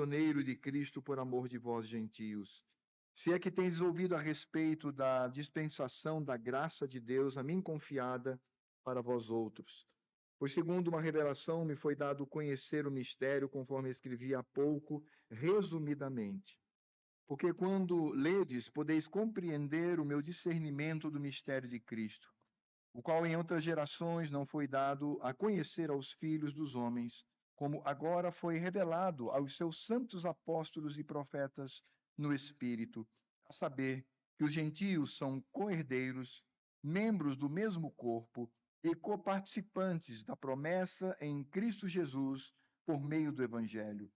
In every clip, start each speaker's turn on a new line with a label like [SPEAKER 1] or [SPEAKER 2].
[SPEAKER 1] prisioneiro de Cristo por amor de vós, gentios. Se é que tendes ouvido a respeito da dispensação da graça de Deus a mim confiada para vós outros. Pois, segundo uma revelação, me foi dado conhecer o mistério, conforme escrevi há pouco, resumidamente. Porque quando ledes, podeis compreender o meu discernimento do mistério de Cristo, o qual em outras gerações não foi dado a conhecer aos filhos dos homens, como agora foi revelado aos seus santos apóstolos e profetas no Espírito, a saber que os gentios são co-herdeiros, membros do mesmo corpo e coparticipantes da promessa em Cristo Jesus por meio do Evangelho,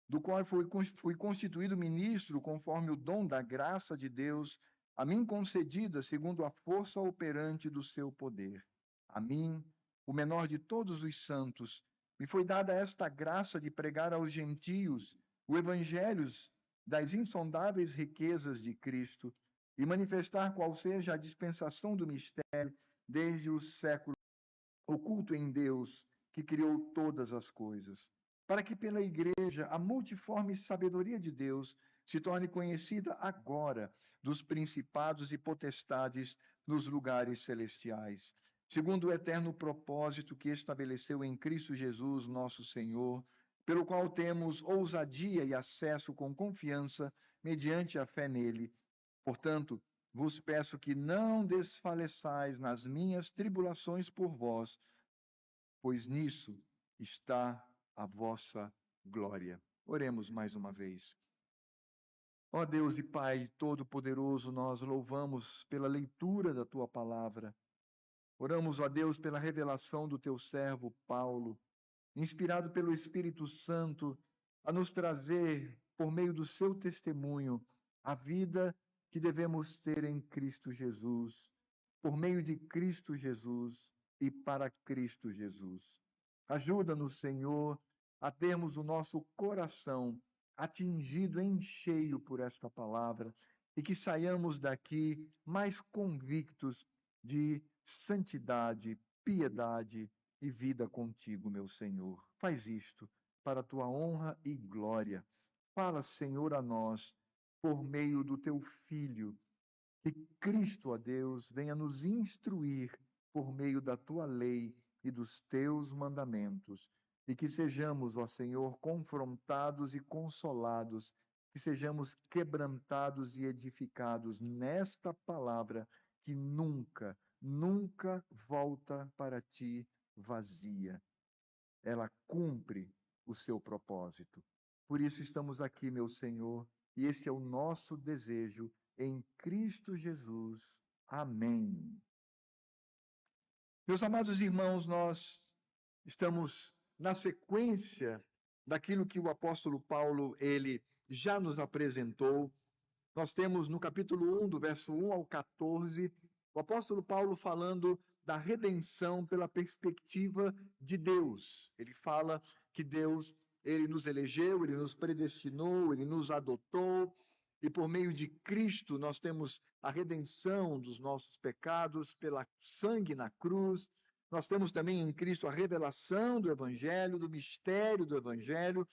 [SPEAKER 1] do qual fui constituído ministro conforme o dom da graça de Deus, a mim concedida segundo a força operante do seu poder. A mim, o menor de todos os santos, me foi dada esta graça de pregar aos gentios o evangelho das insondáveis riquezas de Cristo e manifestar qual seja a dispensação do mistério desde os séculos oculto em Deus, que criou todas as coisas, para que pela Igreja a multiforme sabedoria de Deus se torne conhecida agora dos principados e potestades nos lugares celestiais, segundo o eterno propósito que estabeleceu em Cristo Jesus, nosso Senhor, pelo qual temos ousadia e acesso com confiança mediante a fé nele. Portanto, vos peço que não desfaleçais nas minhas tribulações por vós, pois nisso está a vossa glória. Oremos mais uma vez. Ó Deus e Pai Todo-Poderoso, nós louvamos pela leitura da Tua palavra. Oramos, ó Deus, pela revelação do Teu servo Paulo, inspirado pelo Espírito Santo, a nos trazer, por meio do seu testemunho, a vida que devemos ter em Cristo Jesus, por meio de Cristo Jesus e para Cristo Jesus. Ajuda-nos, Senhor, a termos o nosso coração atingido em cheio por esta palavra e que saiamos daqui mais convictos de santidade, piedade e vida contigo, meu Senhor. Faz isto para a tua honra e glória. Fala, Senhor, a nós por meio do teu Filho, que Cristo, ó Deus, venha nos instruir por meio da tua lei e dos teus mandamentos, e que sejamos, ó Senhor, confrontados e consolados, que sejamos quebrantados e edificados nesta palavra que nunca, nunca volta para ti vazia. Ela cumpre o seu propósito. Por isso estamos aqui, meu Senhor, e este é o nosso desejo em Cristo Jesus. Amém. Meus amados irmãos, nós estamos na sequência daquilo que o apóstolo Paulo ele já nos apresentou. Nós temos no capítulo 1, do verso 1 ao 14, o apóstolo Paulo falando da redenção pela perspectiva de Deus. Ele fala que Deus, ele nos elegeu, ele nos predestinou, ele nos adotou, e por meio de Cristo nós temos a redenção dos nossos pecados pela sangue na cruz. Nós temos também em Cristo a revelação do Evangelho, do mistério do Evangelho,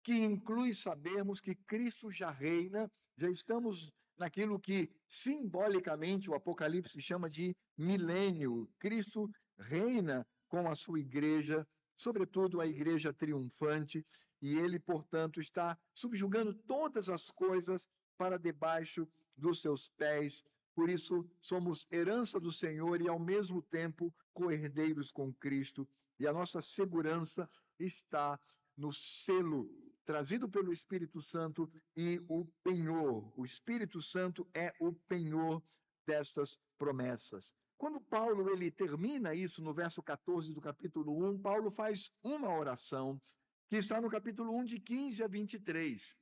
[SPEAKER 1] que inclui sabermos que Cristo já reina, já estamos naquilo que simbolicamente o Apocalipse chama de milênio. Cristo reina com a sua igreja, sobretudo a igreja triunfante, e ele, portanto, está subjugando todas as coisas para debaixo dos seus pés. Por isso, somos herança do Senhor e, ao mesmo tempo, co-herdeiros com Cristo. E a nossa segurança está no selo trazido pelo Espírito Santo e o penhor. O Espírito Santo é o penhor destas promessas. Quando Paulo ele termina isso no verso 14 do capítulo 1, Paulo faz uma oração que está no capítulo 1, de 15 a 23.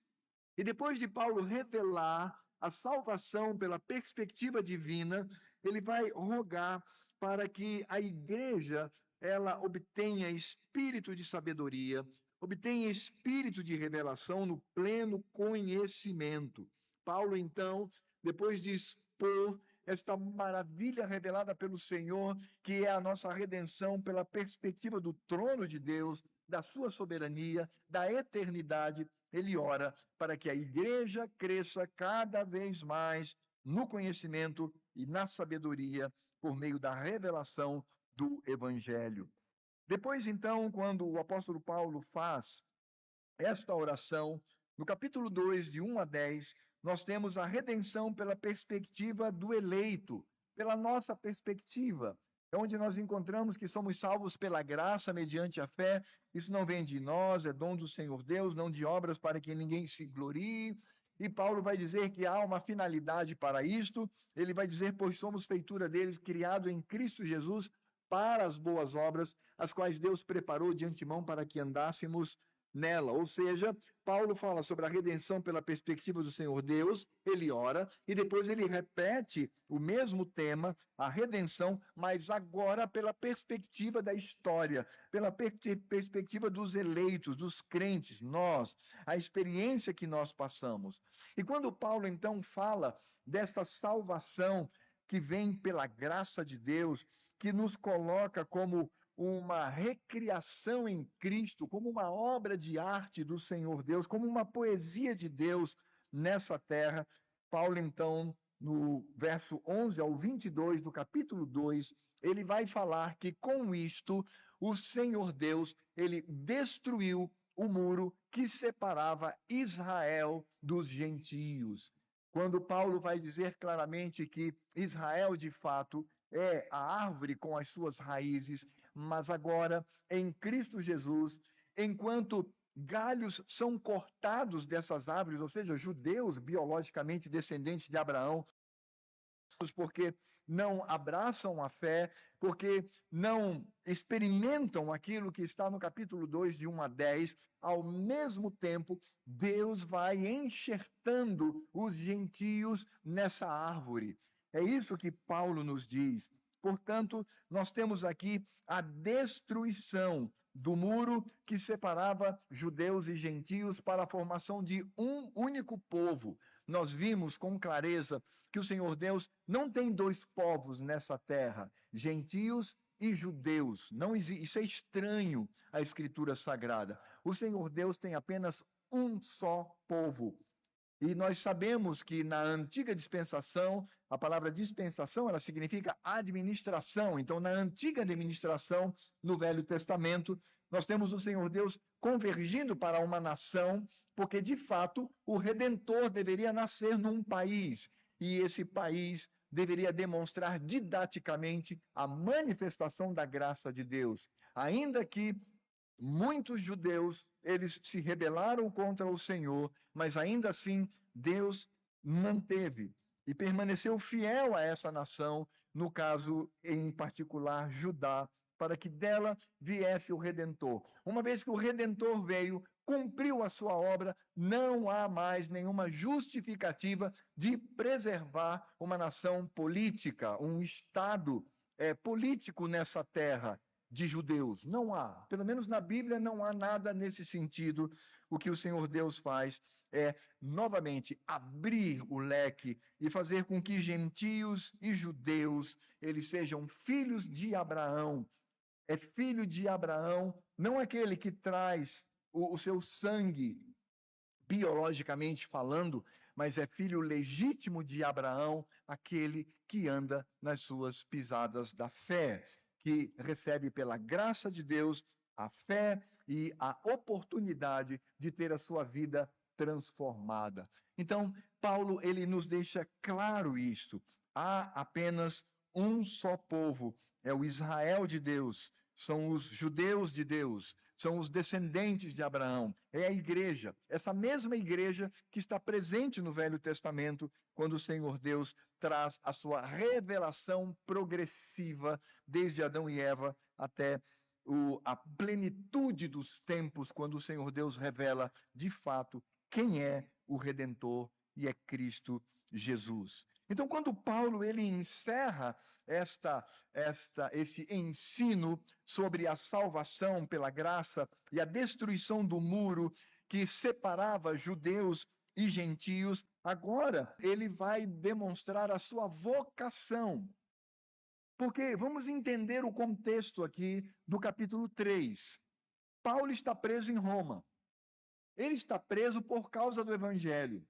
[SPEAKER 1] E depois de Paulo revelar a salvação pela perspectiva divina, ele vai rogar para que a igreja ela obtenha espírito de sabedoria, obtenha espírito de revelação no pleno conhecimento. Paulo, então, depois de expor esta maravilha revelada pelo Senhor, que é a nossa redenção pela perspectiva do trono de Deus, da sua soberania, da eternidade, ele ora para que a igreja cresça cada vez mais no conhecimento e na sabedoria por meio da revelação do Evangelho. Depois, então, quando o apóstolo Paulo faz esta oração, no capítulo 2, de 1 a 10, nós temos a redenção pela perspectiva do eleito, pela nossa perspectiva. É onde nós encontramos que somos salvos pela graça mediante a fé. Isso não vem de nós, é dom do Senhor Deus, não de obras para que ninguém se glorie. E Paulo vai dizer que há uma finalidade para isto. Ele vai dizer, pois somos feitura deles, criado em Cristo Jesus para as boas obras, as quais Deus preparou de antemão para que andássemos nela. Ou seja, Paulo fala sobre a redenção pela perspectiva do Senhor Deus, ele ora, e depois ele repete o mesmo tema, a redenção, mas agora pela perspectiva da história, pela perspectiva dos eleitos, dos crentes, nós, a experiência que nós passamos. E quando Paulo então fala desta salvação que vem pela graça de Deus, que nos coloca como uma recriação em Cristo, como uma obra de arte do Senhor Deus, como uma poesia de Deus nessa terra. Paulo, então, no verso 11 ao 22 do capítulo 2, ele vai falar que com isto o Senhor Deus, ele destruiu o muro que separava Israel dos gentios. Quando Paulo vai dizer claramente que Israel, de fato, é a árvore com as suas raízes, mas agora, em Cristo Jesus, enquanto galhos são cortados dessas árvores, ou seja, judeus biologicamente descendentes de Abraão, porque não abraçam a fé, porque não experimentam aquilo que está no capítulo 2, de 1 a 10, ao mesmo tempo, Deus vai enxertando os gentios nessa árvore. É isso que Paulo nos diz. Portanto, nós temos aqui a destruição do muro que separava judeus e gentios para a formação de um único povo. Nós vimos com clareza que o Senhor Deus não tem dois povos nessa terra, gentios e judeus. Não existe, isso é estranho à Escritura Sagrada. O Senhor Deus tem apenas um só povo. E nós sabemos que na antiga dispensação, a palavra dispensação, ela significa administração. Então, na antiga administração, no Velho Testamento, nós temos o Senhor Deus convergindo para uma nação, porque, de fato, o Redentor deveria nascer num país. E esse país deveria demonstrar didaticamente a manifestação da graça de Deus. Ainda que muitos judeus, eles se rebelaram contra o Senhor, mas ainda assim Deus manteve e permaneceu fiel a essa nação, no caso em particular Judá, para que dela viesse o Redentor. Uma vez que o Redentor veio, cumpriu a sua obra, não há mais nenhuma justificativa de preservar uma nação política, um Estado político nessa terra de judeus. Não há. Pelo menos na Bíblia não há nada nesse sentido. O que o Senhor Deus faz é, novamente, abrir o leque e fazer com que gentios e judeus, eles sejam filhos de Abraão. É filho de Abraão, não aquele que traz o seu sangue, biologicamente falando, mas é filho legítimo de Abraão, aquele que anda nas suas pisadas da fé, que recebe pela graça de Deus a fé e a oportunidade de ter a sua vida transformada. Então, Paulo, ele nos deixa claro isto. Há apenas um só povo, é o Israel de Deus, são os judeus de Deus, são os descendentes de Abraão, é a igreja, essa mesma igreja que está presente no Velho Testamento, quando o Senhor Deus traz a sua revelação progressiva, desde Adão e Eva até a plenitude dos tempos, quando o Senhor Deus revela, de fato, quem é o Redentor, e é Cristo Jesus. Então, quando Paulo ele encerra este ensino sobre a salvação pela graça e a destruição do muro que separava judeus e gentios, agora ele vai demonstrar a sua vocação. Porque vamos entender o contexto aqui do capítulo 3. Paulo está preso em Roma. Ele está preso por causa do evangelho.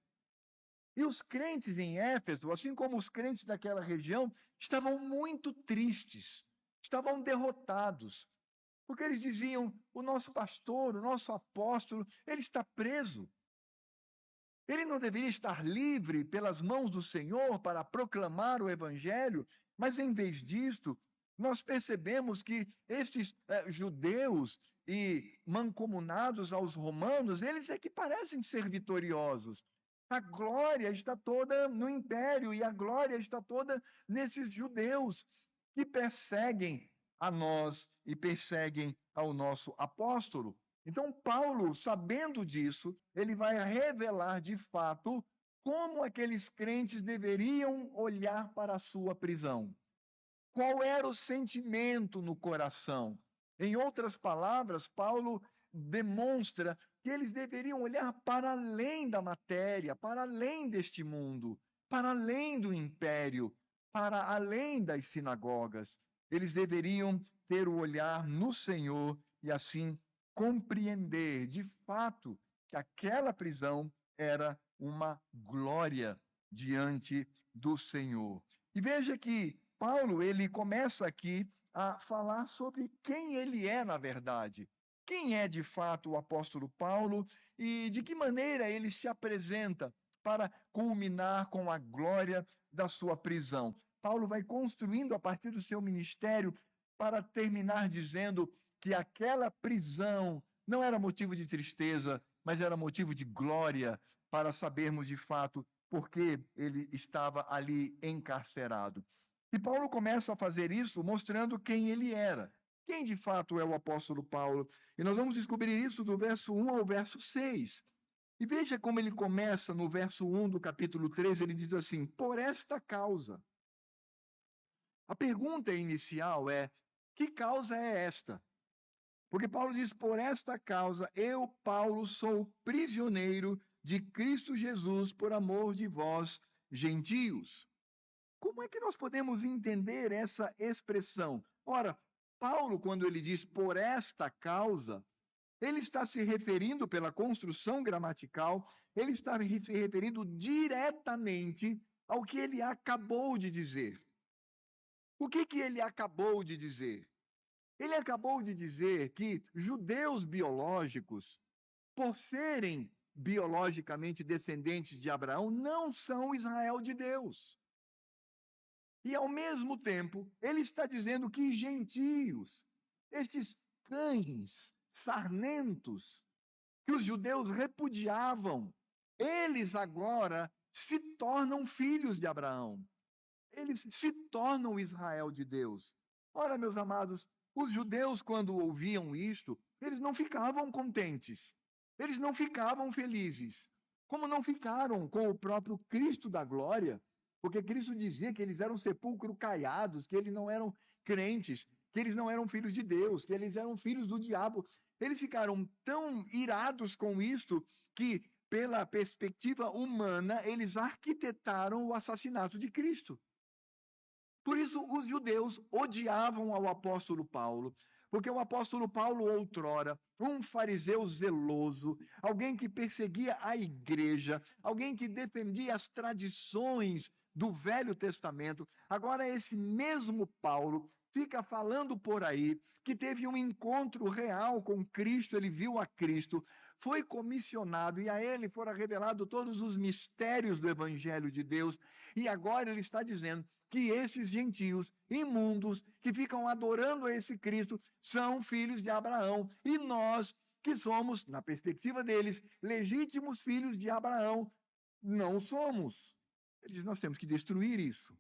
[SPEAKER 1] E os crentes em Éfeso, assim como os crentes daquela região, estavam muito tristes, estavam derrotados, porque eles diziam: o nosso pastor, o nosso apóstolo, ele está preso. Ele não deveria estar livre pelas mãos do Senhor para proclamar o evangelho, mas em vez disto, nós percebemos que estes judeus e mancomunados aos romanos, eles é que parecem ser vitoriosos. A glória está toda no império e a glória está toda nesses judeus que perseguem a nós e perseguem ao nosso apóstolo. Então, Paulo, sabendo disso, ele vai revelar de fato como aqueles crentes deveriam olhar para a sua prisão. Qual era o sentimento no coração? Em outras palavras, Paulo demonstra que eles deveriam olhar para além da matéria, para além deste mundo, para além do império, para além das sinagogas. Eles deveriam ter o olhar no Senhor e assim compreender de fato que aquela prisão era uma glória diante do Senhor. E veja que Paulo, ele começa aqui a falar sobre quem ele é na verdade. Quem é de fato o apóstolo Paulo e de que maneira ele se apresenta para culminar com a glória da sua prisão. Paulo vai construindo a partir do seu ministério para terminar dizendo que aquela prisão não era motivo de tristeza, mas era motivo de glória, para sabermos de fato por que ele estava ali encarcerado. E Paulo começa a fazer isso mostrando quem ele era. Quem de fato é o apóstolo Paulo? E nós vamos descobrir isso do verso 1 ao verso 6. E veja como ele começa no verso 1 do capítulo 3, ele diz assim: por esta causa. A pergunta inicial é: que causa é esta? Porque Paulo diz: por esta causa, eu, Paulo, sou prisioneiro de Cristo Jesus por amor de vós, gentios. Como é que nós podemos entender essa expressão? Ora, Paulo, quando ele diz por esta causa, ele está se referindo, pela construção gramatical, ele está se referindo diretamente ao que ele acabou de dizer. O que ele acabou de dizer? Ele acabou de dizer que judeus biológicos, por serem biologicamente descendentes de Abraão, não são Israel de Deus. E, ao mesmo tempo, ele está dizendo que gentios, estes cães sarnentos, que os judeus repudiavam, eles agora se tornam filhos de Abraão. Eles se tornam Israel de Deus. Ora, meus amados, os judeus, quando ouviam isto, eles não ficavam contentes. Eles não ficavam felizes. Como não ficaram com o próprio Cristo da glória, porque Cristo dizia que eles eram sepulcro caiados, que eles não eram crentes, que eles não eram filhos de Deus, que eles eram filhos do diabo. Eles ficaram tão irados com isto que, pela perspectiva humana, eles arquitetaram o assassinato de Cristo. Por isso, os judeus odiavam ao apóstolo Paulo, porque o apóstolo Paulo, outrora, um fariseu zeloso, alguém que perseguia a igreja, alguém que defendia as tradições do Velho Testamento, agora esse mesmo Paulo fica falando por aí que teve um encontro real com Cristo, ele viu a Cristo, foi comissionado e a ele foram revelados todos os mistérios do Evangelho de Deus, e agora ele está dizendo que esses gentios imundos que ficam adorando a esse Cristo são filhos de Abraão. E nós, que somos, na perspectiva deles, legítimos filhos de Abraão, não somos. Ele diz: nós temos que destruir isso.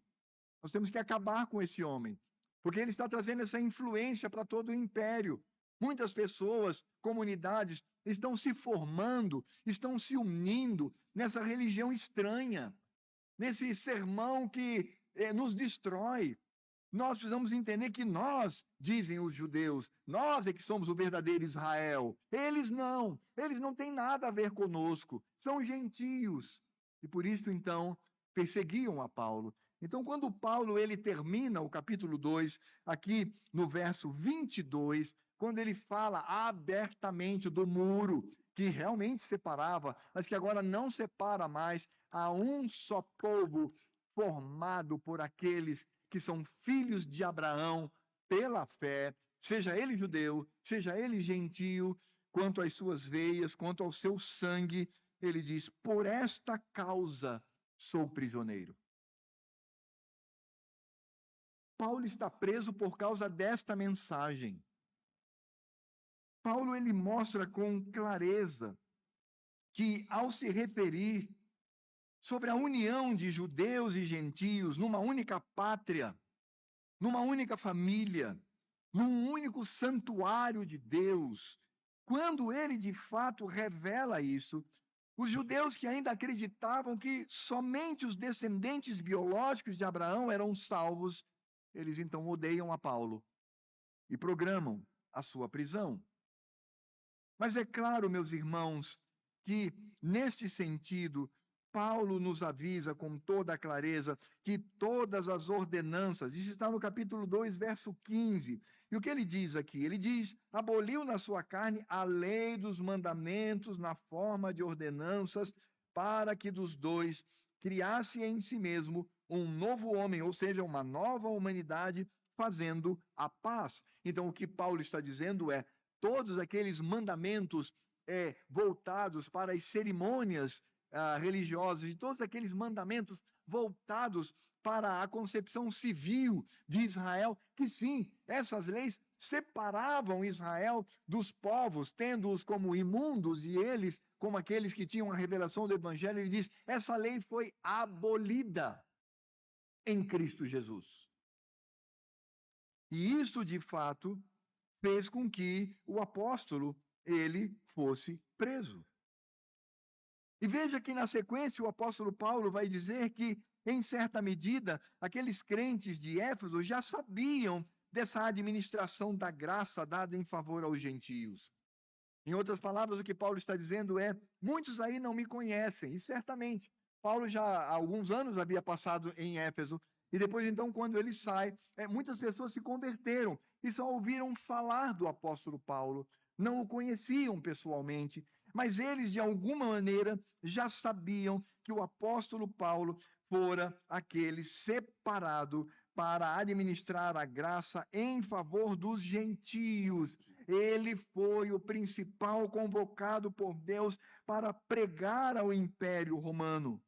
[SPEAKER 1] Nós temos que acabar com esse homem. Porque ele está trazendo essa influência para todo o império. Muitas pessoas, comunidades, estão se formando, estão se unindo nessa religião estranha, nesse sermão que nos destrói. Nós precisamos entender que nós, dizem os judeus, nós é que somos o verdadeiro Israel. Eles não têm nada a ver conosco, são gentios. E por isso, então, perseguiam a Paulo. Então, quando Paulo ele termina o capítulo 2, aqui no verso 22, quando ele fala abertamente do muro que realmente separava, mas que agora não separa mais, há um só povo formado por aqueles que são filhos de Abraão pela fé, seja ele judeu, seja ele gentio, quanto às suas veias, quanto ao seu sangue, ele diz: por esta causa sou prisioneiro. Paulo está preso por causa desta mensagem. Paulo ele mostra com clareza que, ao se referir sobre a união de judeus e gentios numa única pátria, numa única família, num único santuário de Deus, quando ele de fato revela isso, os judeus que ainda acreditavam que somente os descendentes biológicos de Abraão eram salvos, eles então odeiam a Paulo e programam a sua prisão. Mas é claro, meus irmãos, que neste sentido, Paulo nos avisa com toda a clareza que todas as ordenanças, isso está no capítulo 2, verso 15. E o que ele diz aqui? Ele diz: aboliu na sua carne a lei dos mandamentos na forma de ordenanças, para que dos dois criasse em si mesmo um novo homem, ou seja, uma nova humanidade, fazendo a paz. Então, o que Paulo está dizendo é: todos aqueles mandamentos voltados para as cerimônias religiosas, e todos aqueles mandamentos voltados para a concepção civil de Israel, que sim, essas leis separavam Israel dos povos, tendo-os como imundos e eles como aqueles que tinham a revelação do Evangelho. Ele diz: essa lei foi abolida em Cristo Jesus. E isso, de fato, fez com que o apóstolo ele fosse preso. E veja que na sequência o apóstolo Paulo vai dizer que, em certa medida, aqueles crentes de Éfeso já sabiam dessa administração da graça dada em favor aos gentios. Em outras palavras, o que Paulo está dizendo é: muitos aí não me conhecem, e certamente Paulo já há alguns anos havia passado em Éfeso, e depois então, quando ele sai, muitas pessoas se converteram e só ouviram falar do apóstolo Paulo, não o conheciam pessoalmente, mas eles, de alguma maneira, já sabiam que o apóstolo Paulo fora aquele separado para administrar a graça em favor dos gentios. Ele foi o principal convocado por Deus para pregar ao Império Romano.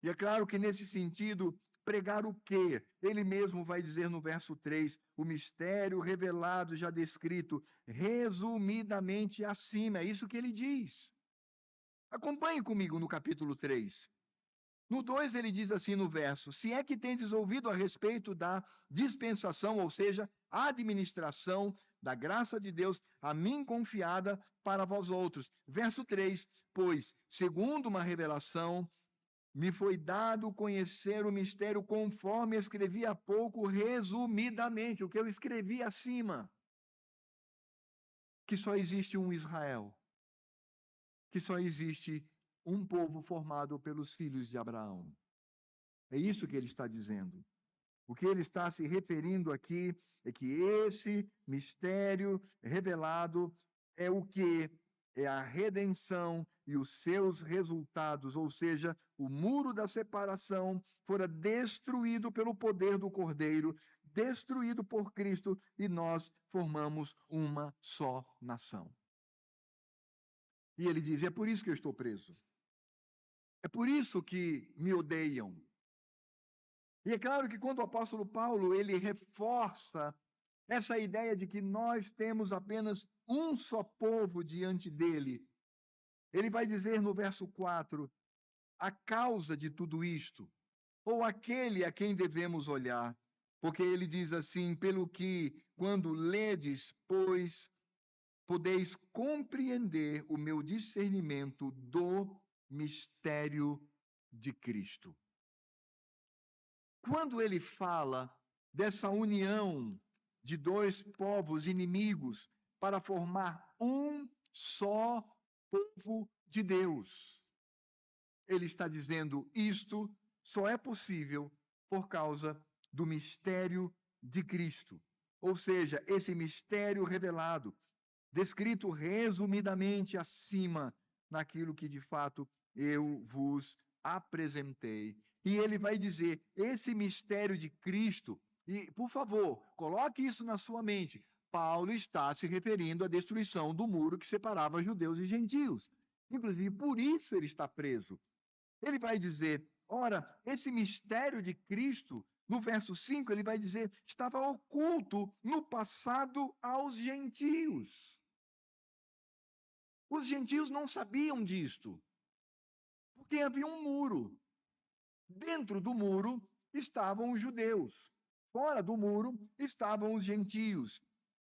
[SPEAKER 1] E é claro que, nesse sentido, pregar o quê? Ele mesmo vai dizer no verso 3, o mistério revelado, já descrito, resumidamente acima. É isso que ele diz. Acompanhe comigo no capítulo 3. No 2, ele diz assim no verso: se é que tendes ouvido a respeito da dispensação, ou seja, a administração da graça de Deus, a mim confiada para vós outros. Verso 3, pois, segundo uma revelação, me foi dado conhecer o mistério conforme escrevi há pouco, resumidamente, o que eu escrevi acima. Que só existe um Israel. Que só existe um povo formado pelos filhos de Abraão. É isso que ele está dizendo. O que ele está se referindo aqui é que esse mistério revelado é o que? É a redenção e os seus resultados, ou seja, o muro da separação fora destruído pelo poder do Cordeiro, destruído por Cristo, e nós formamos uma só nação. E ele diz: é por isso que eu estou preso. É por isso que me odeiam. E é claro que quando o apóstolo Paulo ele reforça essa ideia de que nós temos apenas um só povo diante dele, ele vai dizer no verso 4, a causa de tudo isto, ou aquele a quem devemos olhar, porque ele diz assim, pelo que, quando ledes, pois, podeis compreender o meu discernimento do mistério de Cristo. Quando ele fala dessa união de dois povos inimigos para formar um só povo de Deus, ele está dizendo: isto só é possível por causa do mistério de Cristo. ou seja, esse mistério revelado, descrito resumidamente acima, naquilo que de fato eu vos apresentei. E ele vai dizer: esse mistério de Cristo, e por favor, coloque isso na sua mente. Paulo está se referindo à destruição do muro que separava judeus e gentios. Inclusive, por isso ele está preso. Ele vai dizer: ora, esse mistério de Cristo, no verso 5, ele vai dizer, estava oculto no passado aos gentios. Os gentios não sabiam disto, porque havia um muro. Dentro do muro estavam os judeus. Fora do muro estavam os gentios.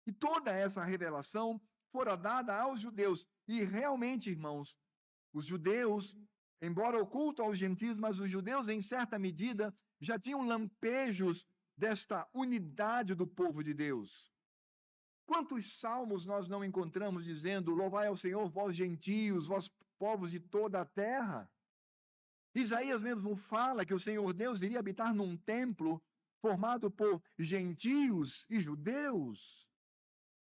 [SPEAKER 1] E toda essa revelação fora dada aos judeus. E realmente, irmãos, os judeus, embora oculto aos gentios, mas os judeus, em certa medida, já tinham lampejos desta unidade do povo de Deus. Quantos salmos nós não encontramos dizendo: louvai ao Senhor, vós gentios, vós povos de toda a terra? Isaías mesmo fala que o Senhor Deus iria habitar num templo formado por gentios e judeus.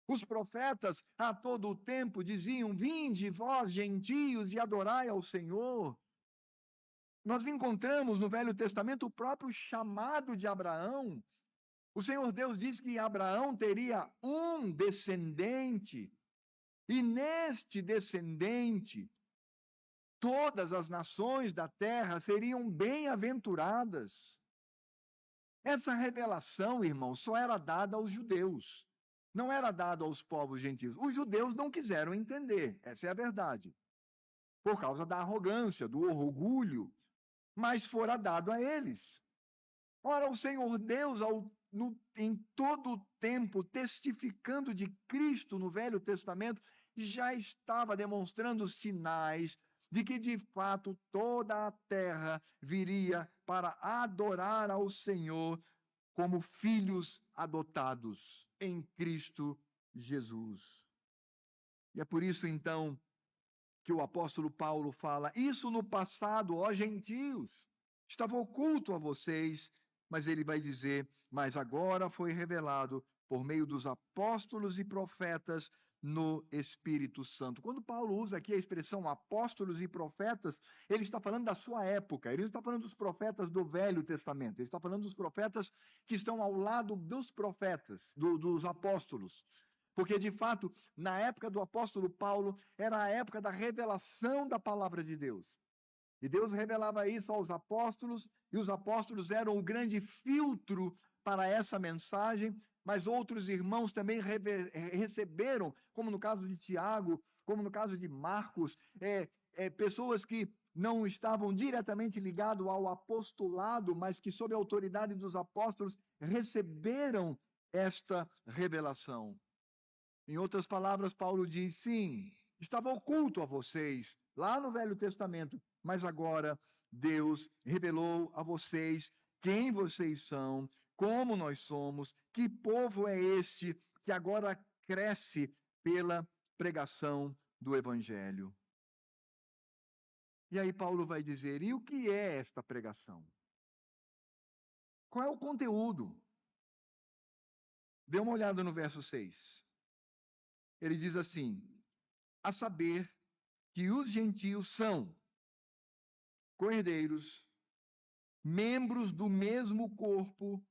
[SPEAKER 1] Os profetas a todo o tempo diziam: vinde vós gentios e adorai ao Senhor. Nós encontramos no Velho Testamento o próprio chamado de Abraão. O Senhor Deus diz que Abraão teria um descendente, e neste descendente todas as nações da terra seriam bem-aventuradas. Essa revelação, irmão, só era dada aos judeus. Não era dada aos povos gentios. Os judeus não quiseram entender, essa é a verdade. Por causa da arrogância, do orgulho, mas fora dado a eles. Ora, o Senhor Deus, em todo o tempo, testificando de Cristo no Velho Testamento, já estava demonstrando sinais de que, de fato, toda a terra viria para adorar ao Senhor como filhos adotados em Cristo Jesus. E é por isso, então, que o apóstolo Paulo fala: isso no passado, ó gentios, estava oculto a vocês, mas ele vai dizer: mas agora foi revelado por meio dos apóstolos e profetas no Espírito Santo. Quando Paulo usa aqui a expressão apóstolos e profetas, ele está falando da sua época, ele não está falando dos profetas do Velho Testamento, ele está falando dos profetas que estão ao lado dos profetas, dos apóstolos. Porque, de fato, na época do apóstolo Paulo, era a época da revelação da palavra de Deus. E Deus revelava isso aos apóstolos, e os apóstolos eram o grande filtro para essa mensagem, mas outros irmãos também receberam, como no caso de Tiago, como no caso de Marcos, pessoas que não estavam diretamente ligados ao apostolado, mas que, sob a autoridade dos apóstolos, receberam esta revelação. Em outras palavras, Paulo diz: sim, estava oculto a vocês, lá no Velho Testamento, mas agora Deus revelou a vocês quem vocês são, como nós somos, que povo é este que agora cresce pela pregação do Evangelho. E aí Paulo vai dizer: e o que é esta pregação? Qual é o conteúdo? Dê uma olhada no verso 6. Ele diz assim: a saber que os gentios são co-herdeiros, membros do mesmo corpo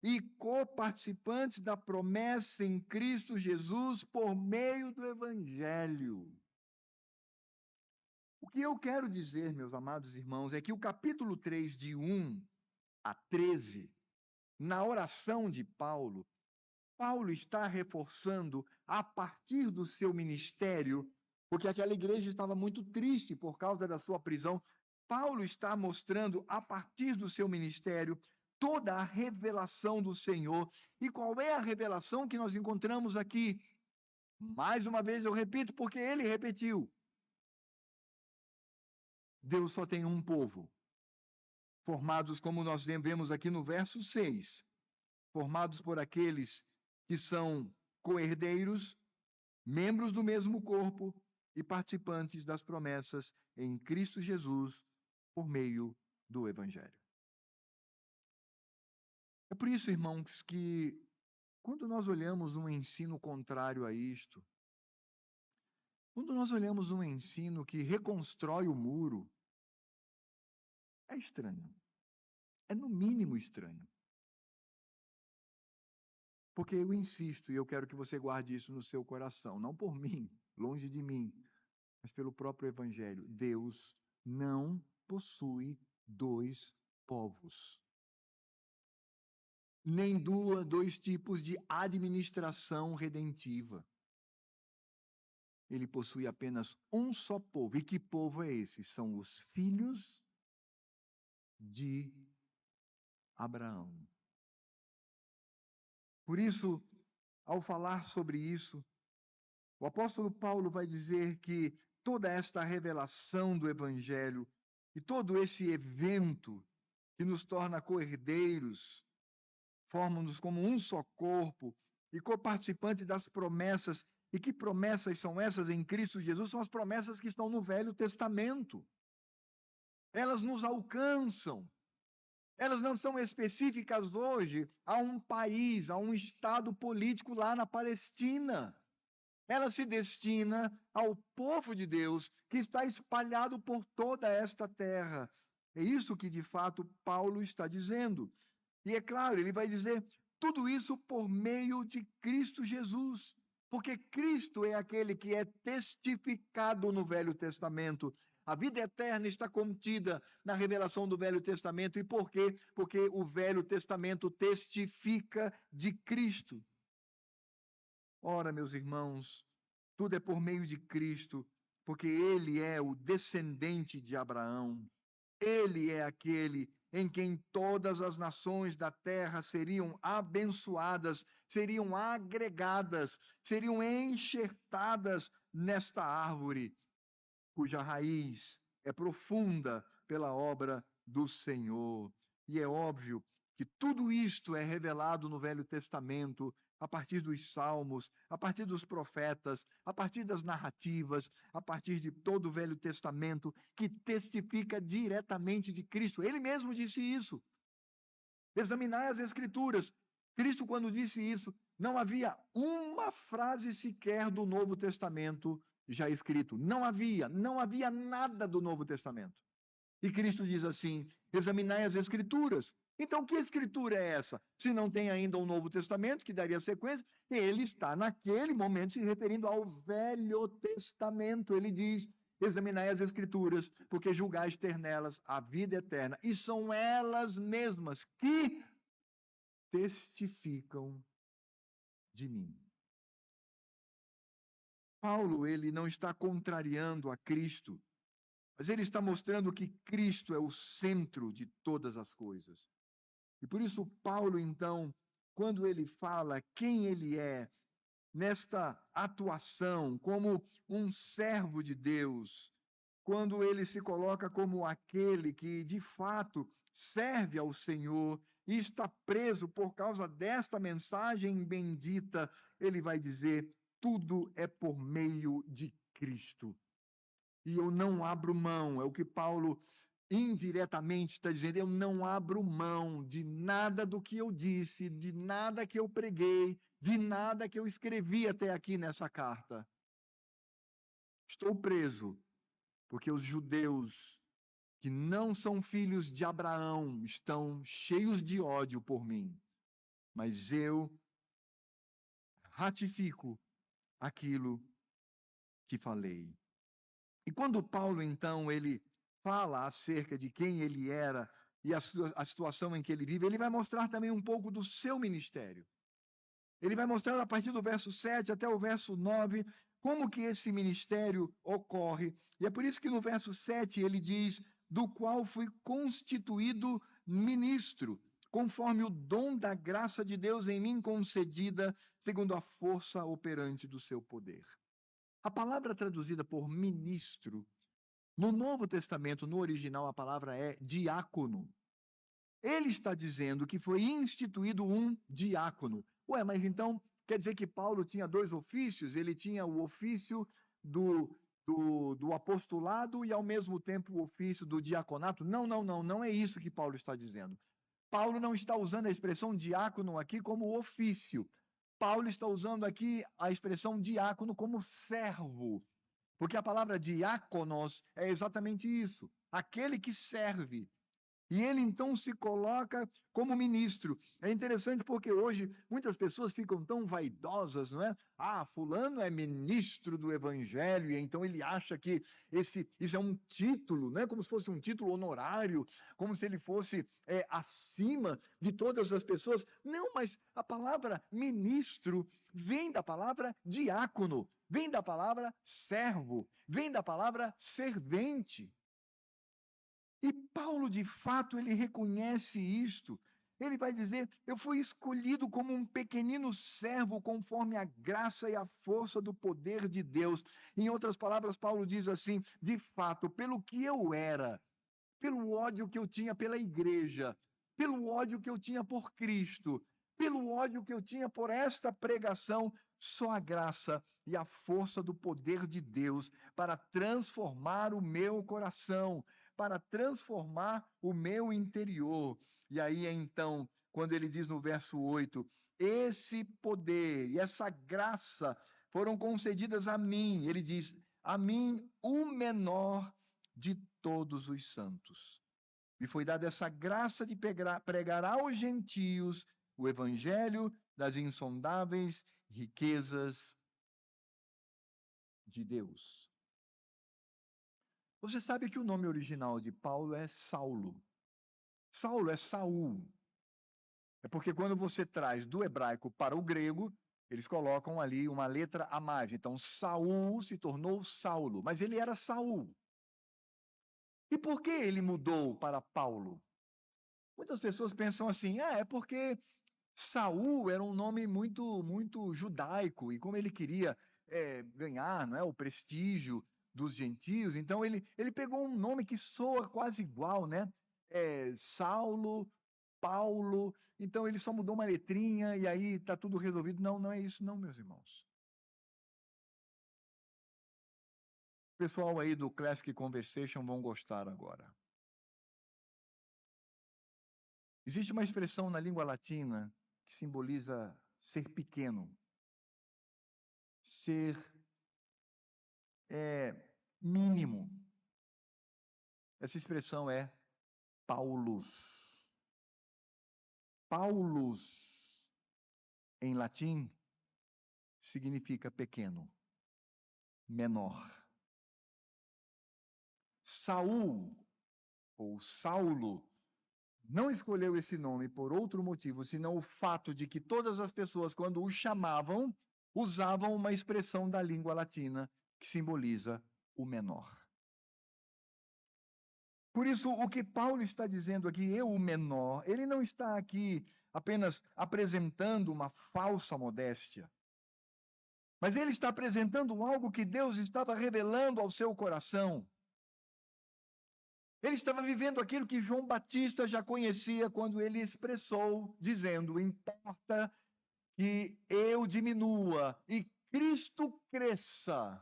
[SPEAKER 1] e coparticipantes da promessa em Cristo Jesus por meio do Evangelho. O que eu quero dizer, meus amados irmãos, é que o capítulo 3, de 1 a 13, na oração de Paulo, Paulo está reforçando, a partir do seu ministério, porque aquela igreja estava muito triste por causa da sua prisão. Paulo está mostrando, a partir do seu ministério, toda a revelação do Senhor. E qual é a revelação que nós encontramos aqui? Mais uma vez eu repito, porque ele repetiu. Deus só tem um povo, formados, como nós vemos aqui no verso 6, formados por aqueles que são co-herdeiros, membros do mesmo corpo e participantes das promessas em Cristo Jesus por meio do Evangelho. É por isso, irmãos, que quando nós olhamos um ensino contrário a isto, quando nós olhamos um ensino que reconstrói o muro, é estranho. É no mínimo estranho. Porque eu insisto, e eu quero que você guarde isso no seu coração, não por mim, longe de mim, mas pelo próprio Evangelho. Deus não possui dois povos. Nem dois tipos de administração redentiva. Ele possui apenas um só povo. E que povo é esse? São os filhos de Abraão. Por isso, ao falar sobre isso, o apóstolo Paulo vai dizer que toda esta revelação do Evangelho e todo esse evento que nos torna co-herdeiros, formam-nos como um só corpo e coparticipantes das promessas. E que promessas são essas em Cristo Jesus? São as promessas que estão no Velho Testamento. Elas nos alcançam. Elas não são específicas hoje a um país, a um estado político lá na Palestina. Ela se destina ao povo de Deus que está espalhado por toda esta terra. É isso que, de fato, Paulo está dizendo. E é claro, ele vai dizer tudo isso por meio de Cristo Jesus. Porque Cristo é aquele que é testificado no Velho Testamento. A vida eterna está contida na revelação do Velho Testamento. E por quê? Porque o Velho Testamento testifica de Cristo. Ora, meus irmãos, tudo é por meio de Cristo, porque ele é o descendente de Abraão. Ele é aquele em quem todas as nações da terra seriam abençoadas, seriam agregadas, seriam enxertadas nesta árvore, cuja raiz é profunda pela obra do Senhor. E é óbvio que tudo isto é revelado no Velho Testamento, a partir dos Salmos, a partir dos profetas, a partir das narrativas, a partir de todo o Velho Testamento, que testifica diretamente de Cristo. Ele mesmo disse isso. Examinai as Escrituras. Cristo, quando disse isso, não havia uma frase sequer do Novo Testamento já escrito. Não havia nada do Novo Testamento. E Cristo diz assim: examinai as Escrituras. Então, que Escritura é essa? Se não tem ainda um Novo Testamento, que daria sequência, ele está naquele momento se referindo ao Velho Testamento. Ele diz: examinai as Escrituras, porque julgais ter nelas a vida eterna. E são elas mesmas que testificam de mim. Paulo, ele não está contrariando a Cristo, mas ele está mostrando que Cristo é o centro de todas as coisas. E por isso Paulo, então, quando ele fala quem ele é, nesta atuação como um servo de Deus, quando ele se coloca como aquele que, de fato, serve ao Senhor e está preso por causa desta mensagem bendita, ele vai dizer: tudo é por meio de Cristo. E eu não abro mão, é o que Paulo indiretamente está dizendo, eu não abro mão de nada do que eu disse, de nada que eu preguei, de nada que eu escrevi até aqui nessa carta. Estou preso, porque os judeus que não são filhos de Abraão estão cheios de ódio por mim. Mas eu ratifico aquilo que falei. E quando Paulo, então, ele fala acerca de quem ele era e a situação em que ele vive, ele vai mostrar também um pouco do seu ministério. Ele vai mostrar a partir do verso 7 até o verso 9 como que esse ministério ocorre. E é por isso que no verso 7 ele diz: do qual fui constituído ministro, conforme o dom da graça de Deus em mim concedida, segundo a força operante do seu poder. A palavra traduzida por ministro, no Novo Testamento, no original, a palavra é diácono. Ele está dizendo que foi instituído um diácono. Ué, mas então quer dizer que Paulo tinha dois ofícios? Ele tinha o ofício do apostolado e, ao mesmo tempo, o ofício do diaconato? Não é isso que Paulo está dizendo. Paulo não está usando a expressão diácono aqui como ofício. Paulo está usando aqui a expressão diácono como servo, porque a palavra diáconos é exatamente isso, aquele que serve. E ele então se coloca como ministro. É interessante porque hoje muitas pessoas ficam tão vaidosas, não é? Ah, fulano é ministro do evangelho, e então ele acha que isso é um título, né? Como se fosse um título honorário, como se ele fosse acima de todas as pessoas. Não, mas a palavra ministro vem da palavra diácono, vem da palavra servo, vem da palavra servente. E Paulo, de fato, ele reconhece isto. Ele vai dizer: eu fui escolhido como um pequenino servo conforme a graça e a força do poder de Deus. Em outras palavras, Paulo diz assim: de fato, pelo que eu era, pelo ódio que eu tinha pela igreja, pelo ódio que eu tinha por Cristo, pelo ódio que eu tinha por esta pregação, só a graça e a força do poder de Deus para transformar o meu coração, para transformar o meu interior. E aí então, quando ele diz no verso 8, esse poder e essa graça foram concedidas a mim, ele diz, a mim, o menor de todos os santos. Me foi dada essa graça de pregar aos gentios o evangelho das insondáveis riquezas de Deus. Você sabe que o nome original de Paulo é Saulo. Saulo é Saul. É porque quando você traz do hebraico para o grego, eles colocam ali uma letra a mais. Então, Saul se tornou Saulo, mas ele era Saul. E por que ele mudou para Paulo? Muitas pessoas pensam assim: é porque Saul era um nome muito judaico, e como ele queria ganhar, não é, o prestígio dos gentios, então ele pegou um nome que soa quase igual, né? Saulo, Paulo, então ele só mudou uma letrinha e aí está tudo resolvido. Não, não é isso não, meus irmãos. O pessoal aí do Classic Conversation vão gostar agora. Existe uma expressão na língua latina que simboliza ser pequeno, ser mínimo. Essa expressão é Paulus. Paulus, em latim, significa pequeno, menor. Saul, ou Saulo, não escolheu esse nome por outro motivo, senão o fato de que todas as pessoas, quando o chamavam, usavam uma expressão da língua latina que simboliza o menor. Por isso, o que Paulo está dizendo aqui, eu, o menor, ele não está aqui apenas apresentando uma falsa modéstia, mas ele está apresentando algo que Deus estava revelando ao seu coração. Ele estava vivendo aquilo que João Batista já conhecia quando ele expressou, dizendo: importa que eu diminua e Cristo cresça.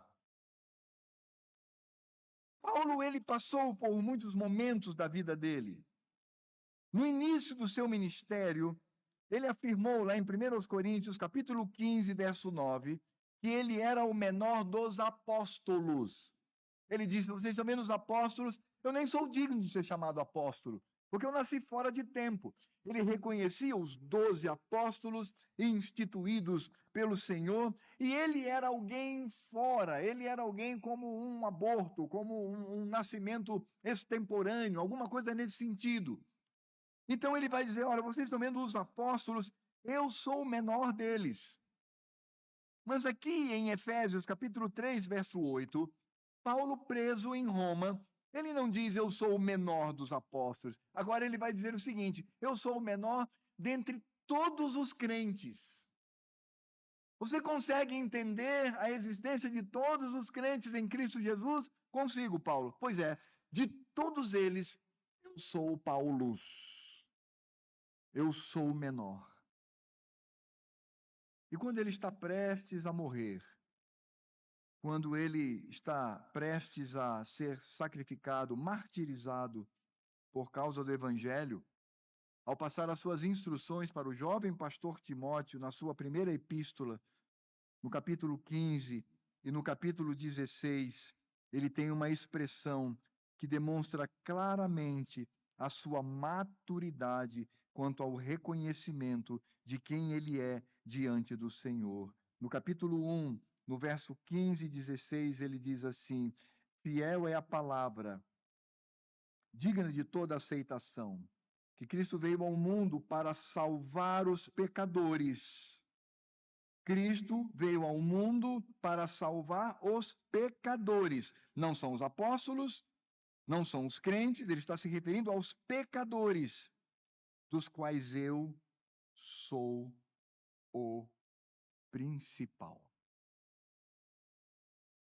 [SPEAKER 1] Paulo, ele passou por muitos momentos da vida dele. No início do seu ministério, ele afirmou lá em 1 Coríntios, capítulo 15, verso 9, que ele era o menor dos apóstolos. Ele disse: vocês são menos apóstolos, eu nem sou digno de ser chamado apóstolo, porque eu nasci fora de tempo. Ele reconhecia os 12 apóstolos instituídos pelo Senhor, e ele era alguém fora, ele era alguém como um aborto, como um nascimento extemporâneo, alguma coisa nesse sentido. Então ele vai dizer: olha, vocês estão vendo os apóstolos, eu sou o menor deles. Mas aqui em Efésios capítulo 3, verso 8, Paulo preso em Roma, ele não diz eu sou o menor dos apóstolos. Agora ele vai dizer o seguinte: eu sou o menor dentre todos os crentes. Você consegue entender a existência de todos os crentes em Cristo Jesus? Consigo, Paulo. Pois é, de todos eles, eu sou o Paulus. Eu sou o menor. E quando ele está prestes a morrer, quando ele está prestes a ser sacrificado, martirizado por causa do Evangelho, ao passar as suas instruções para o jovem pastor Timóteo, na sua primeira epístola, no capítulo 15 e no capítulo 16, ele tem uma expressão que demonstra claramente a sua maturidade quanto ao reconhecimento de quem ele é diante do Senhor. No capítulo 1, no verso 15 e 16, ele diz assim: fiel é a palavra, digna de toda aceitação, que Cristo veio ao mundo para salvar os pecadores. Cristo veio ao mundo para salvar os pecadores. Não são os apóstolos, não são os crentes, ele está se referindo aos pecadores, dos quais eu sou o principal.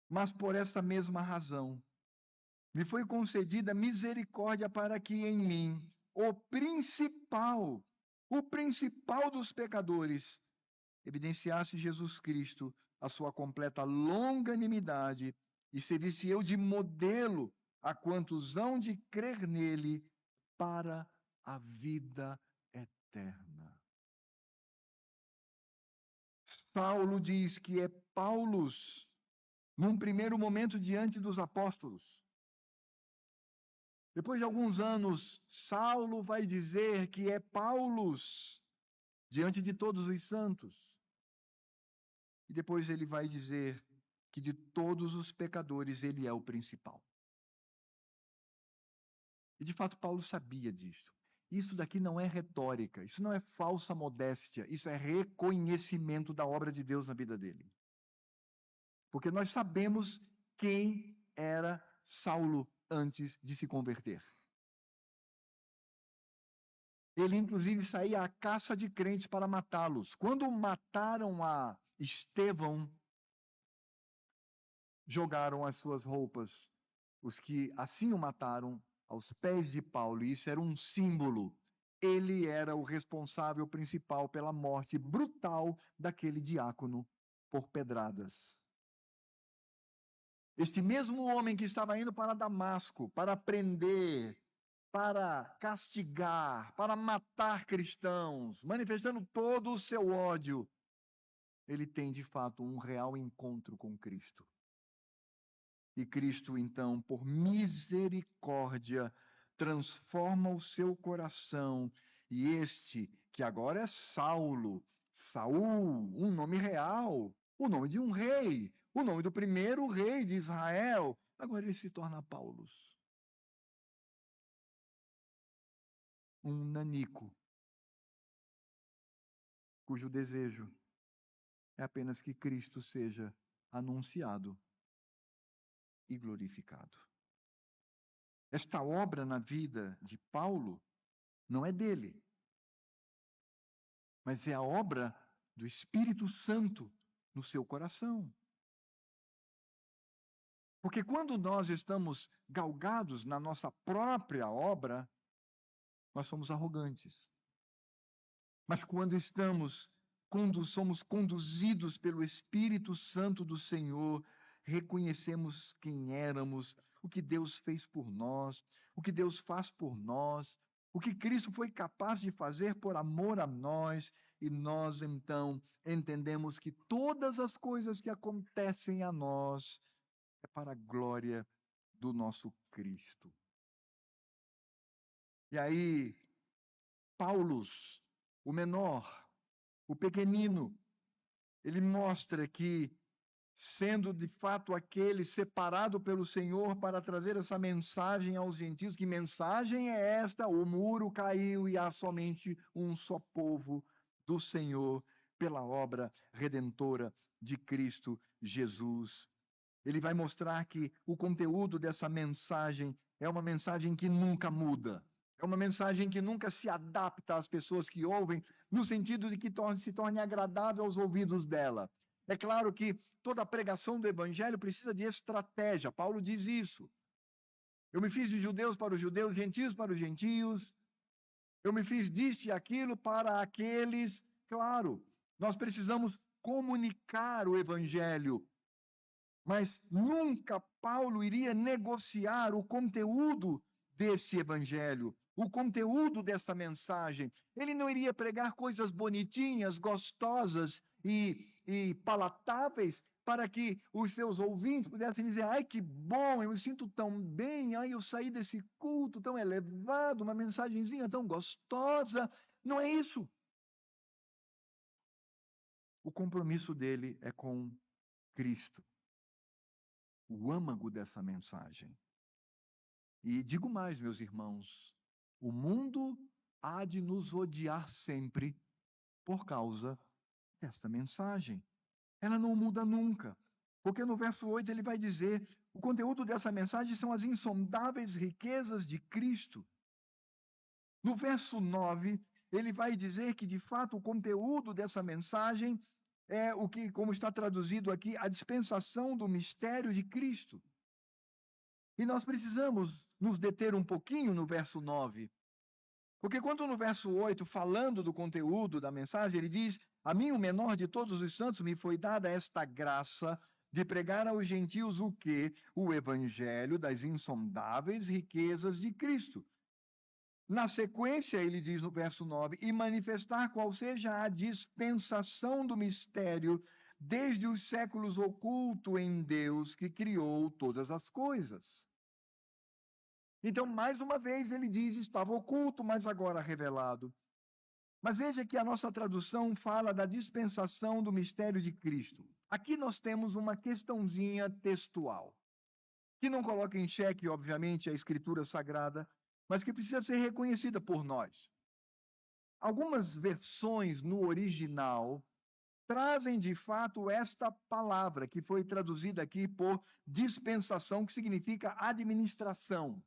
[SPEAKER 1] Mas por esta mesma razão, me foi concedida misericórdia para que em mim, o principal dos pecadores, evidenciasse Jesus Cristo a sua completa longanimidade e servisse eu de modelo a quantos hão de crer nele para a vida eterna. Saulo diz que é Paulus, num primeiro momento diante dos apóstolos. Depois de alguns anos, Saulo vai dizer que é Paulus diante de todos os santos. E depois ele vai dizer que de todos os pecadores ele é o principal. E de fato Paulo sabia disso. Isso daqui não é retórica, isso não é falsa modéstia, isso é reconhecimento da obra de Deus na vida dele. Porque nós sabemos quem era Saulo antes de se converter. Ele, inclusive, saía à caça de crentes para matá-los. Quando mataram a Estevão, jogaram as suas roupas, os que assim o mataram, aos pés de Paulo. E isso era um símbolo. Ele era o responsável principal pela morte brutal daquele diácono por pedradas. Este mesmo homem que estava indo para Damasco para prender, para castigar, para matar cristãos, manifestando todo o seu ódio, ele tem de fato um real encontro com Cristo. E Cristo, então, por misericórdia, transforma o seu coração. E este, que agora é Saulo, Saul, um nome real, o nome de um rei, o nome do primeiro rei de Israel, agora ele se torna Paulus. Um nanico, cujo desejo é apenas que Cristo seja anunciado e glorificado. Esta obra na vida de Paulo não é dele, mas é a obra do Espírito Santo no seu coração. Porque quando nós estamos galgados na nossa própria obra, nós somos arrogantes. Mas quando somos conduzidos pelo Espírito Santo do Senhor, reconhecemos quem éramos, o que Deus fez por nós, o que Deus faz por nós, o que Cristo foi capaz de fazer por amor a nós, e nós então entendemos que todas as coisas que acontecem a nós é para a glória do nosso Cristo. E aí, Paulus, o menor, o pequenino, ele mostra que, sendo de fato aquele separado pelo Senhor para trazer essa mensagem aos gentios, que mensagem é esta? O muro caiu e há somente um só povo do Senhor pela obra redentora de Cristo Jesus. Ele vai mostrar que o conteúdo dessa mensagem é uma mensagem que nunca muda. É uma mensagem que nunca se adapta às pessoas que ouvem, no sentido de que se torne agradável aos ouvidos dela. É claro que toda a pregação do evangelho precisa de estratégia. Paulo diz isso. Eu me fiz de judeus para os judeus, gentios para os gentios. Eu me fiz disto e aquilo para aqueles. Claro, nós precisamos comunicar o evangelho. Mas nunca Paulo iria negociar o conteúdo desse evangelho, o conteúdo dessa mensagem. Ele não iria pregar coisas bonitinhas, gostosas e palatáveis para que os seus ouvintes pudessem dizer: ai, que bom, eu me sinto tão bem, ai, eu saí desse culto tão elevado, uma mensagenzinha tão gostosa. Não é isso. O compromisso dele é com Cristo, o âmago dessa mensagem. E digo mais, meus irmãos, o mundo há de nos odiar sempre por causa desta mensagem. Ela não muda nunca. Porque no verso 8 ele vai dizer: o conteúdo dessa mensagem são as insondáveis riquezas de Cristo. No verso 9, ele vai dizer que, de fato, o conteúdo dessa mensagem é o que, como está traduzido aqui, a dispensação do mistério de Cristo. E nós precisamos nos deter um pouquinho no verso 9. Porque quando no verso 8, falando do conteúdo da mensagem, ele diz: a mim, o menor de todos os santos, me foi dada esta graça de pregar aos gentios o quê? O evangelho das insondáveis riquezas de Cristo. Na sequência, ele diz no verso 9, e manifestar qual seja a dispensação do mistério desde os séculos oculto em Deus que criou todas as coisas. Então, mais uma vez, ele diz: estava oculto, mas agora revelado. Mas veja que a nossa tradução fala da dispensação do mistério de Cristo. Aqui nós temos uma questãozinha textual, que não coloca em xeque, obviamente, a Escritura Sagrada, mas que precisa ser reconhecida por nós. Algumas versões no original trazem de fato esta palavra, que foi traduzida aqui por dispensação, que significa administração.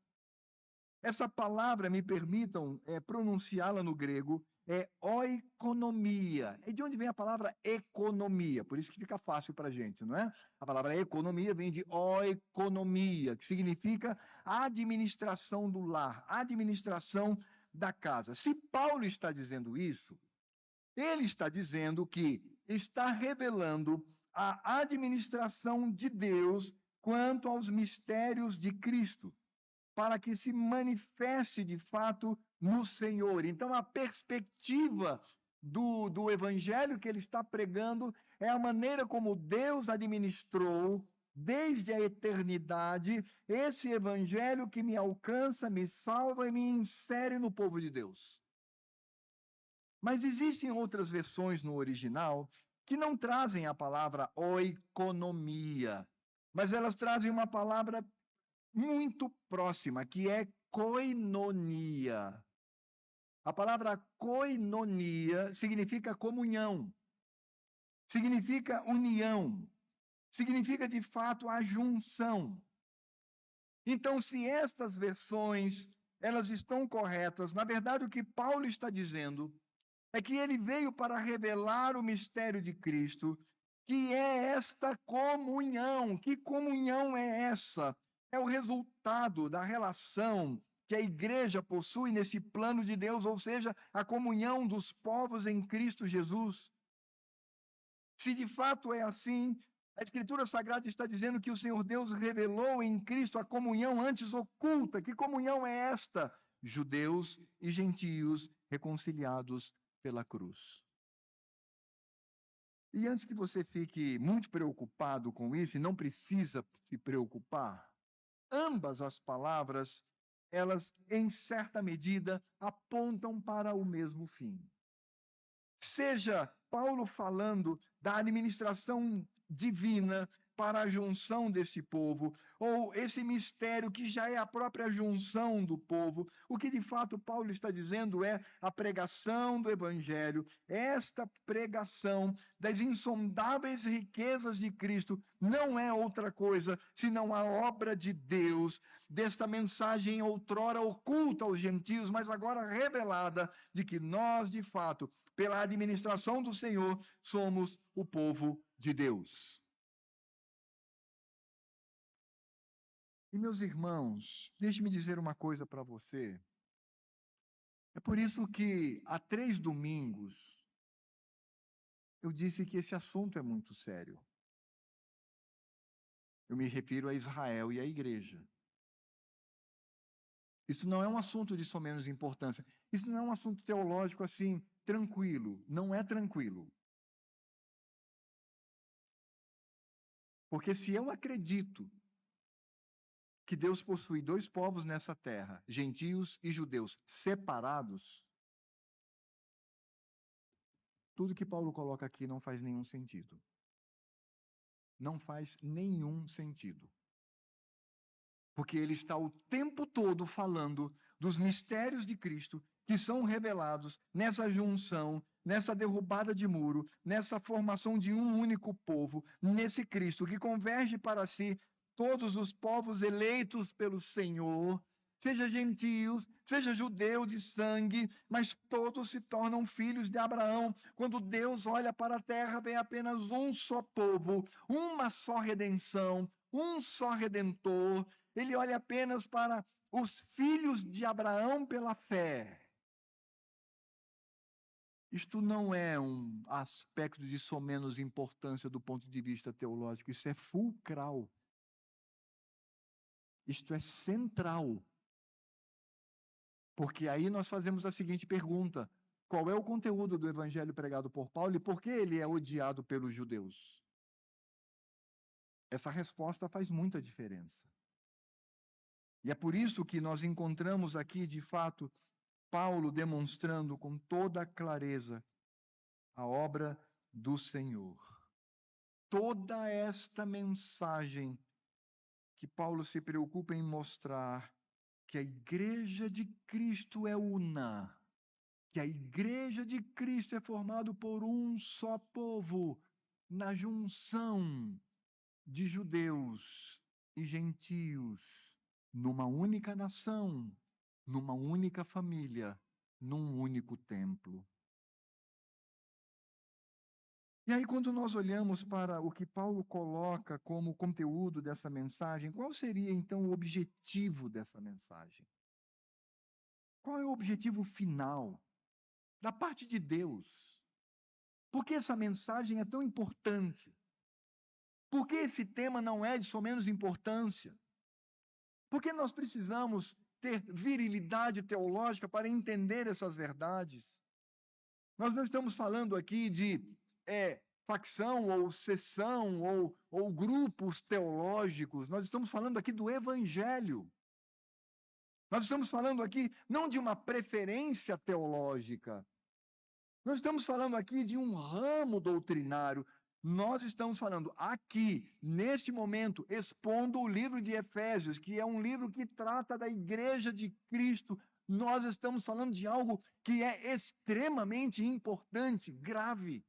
[SPEAKER 1] Essa palavra, me permitam pronunciá-la no grego, é oikonomia. E de onde vem a palavra economia? Por isso que fica fácil para a gente, não é? A palavra economia vem de oikonomia, que significa administração do lar, administração da casa. Se Paulo está dizendo isso, ele está dizendo que está revelando a administração de Deus quanto aos mistérios de Cristo, para que se manifeste de fato no Senhor. Então, a perspectiva do evangelho que ele está pregando é a maneira como Deus administrou, desde a eternidade, esse evangelho que me alcança, me salva e me insere no povo de Deus. Mas existem outras versões no original que não trazem a palavra oikonomia, mas elas trazem uma palavra muito próxima, que é koinonia. A palavra koinonia significa comunhão, significa união, significa de fato a junção. Então, se estas versões elas estão corretas, na verdade o que Paulo está dizendo é que ele veio para revelar o mistério de Cristo, que é esta comunhão. Que comunhão é essa? É o resultado da relação que a igreja possui nesse plano de Deus, ou seja, a comunhão dos povos em Cristo Jesus. Se de fato é assim, a Escritura Sagrada está dizendo que o Senhor Deus revelou em Cristo a comunhão antes oculta. Que comunhão é esta? Judeus e gentios reconciliados pela cruz. E antes que você fique muito preocupado com isso, e não precisa se preocupar, ambas as palavras, elas, em certa medida, apontam para o mesmo fim. Seja Paulo falando da administração divina para a junção desse povo, ou esse mistério que já é a própria junção do povo, o que de fato Paulo está dizendo é a pregação do Evangelho, esta pregação das insondáveis riquezas de Cristo não é outra coisa senão a obra de Deus, desta mensagem outrora oculta aos gentios, mas agora revelada, de que nós, de fato, pela administração do Senhor, somos o povo de Deus. E, meus irmãos, deixe-me dizer uma coisa para você. É por isso que, há 3 domingos, eu disse que esse assunto é muito sério. Eu me refiro a Israel e à igreja. Isso não é um assunto de só menos importância. Isso não é um assunto teológico assim, tranquilo. Não é tranquilo. Porque se eu acredito que Deus possui dois povos nessa terra, gentios e judeus, separados, tudo que Paulo coloca aqui não faz nenhum sentido. Não faz nenhum sentido. Porque ele está o tempo todo falando dos mistérios de Cristo que são revelados nessa junção, nessa derrubada de muro, nessa formação de um único povo, nesse Cristo que converge para si todos os povos eleitos pelo Senhor, seja gentios, seja judeu de sangue, mas todos se tornam filhos de Abraão. Quando Deus olha para a terra, vem apenas um só povo, uma só redenção, um só redentor. Ele olha apenas para os filhos de Abraão pela fé. Isto não é um aspecto de só menos importância do ponto de vista teológico, isso é fulcral. Isto é central. Porque aí nós fazemos a seguinte pergunta: qual é o conteúdo do evangelho pregado por Paulo e por que ele é odiado pelos judeus? Essa resposta faz muita diferença. E é por isso que nós encontramos aqui, de fato, Paulo demonstrando com toda clareza a obra do Senhor. Toda esta mensagem que Paulo se preocupa em mostrar que a igreja de Cristo é una, que a igreja de Cristo é formada por um só povo, na junção de judeus e gentios, numa única nação, numa única família, num único templo. E aí, quando nós olhamos para o que Paulo coloca como conteúdo dessa mensagem, qual seria então o objetivo dessa mensagem? Qual é o objetivo final da parte de Deus? Por que essa mensagem é tão importante? Por que esse tema não é de só menos importância? Por que nós precisamos ter virilidade teológica para entender essas verdades? Nós não estamos falando aqui de facção ou seção ou grupos teológicos. Nós estamos falando aqui do Evangelho. Nós estamos falando aqui não de uma preferência teológica. Nós estamos falando aqui de um ramo doutrinário. Nós estamos falando aqui, neste momento, expondo o livro de Efésios, que é um livro que trata da igreja de Cristo. Nós estamos falando de algo que é extremamente importante, grave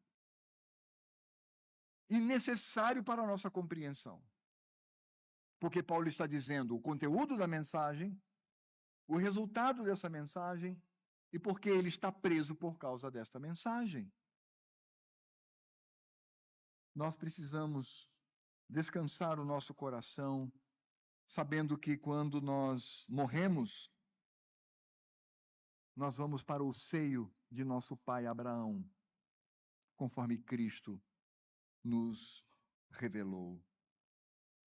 [SPEAKER 1] e necessário para a nossa compreensão. Porque Paulo está dizendo o conteúdo da mensagem, o resultado dessa mensagem e porque ele está preso por causa desta mensagem. Nós precisamos descansar o nosso coração, sabendo que quando nós morremos, nós vamos para o seio de nosso pai Abraão, conforme Cristo nos revelou.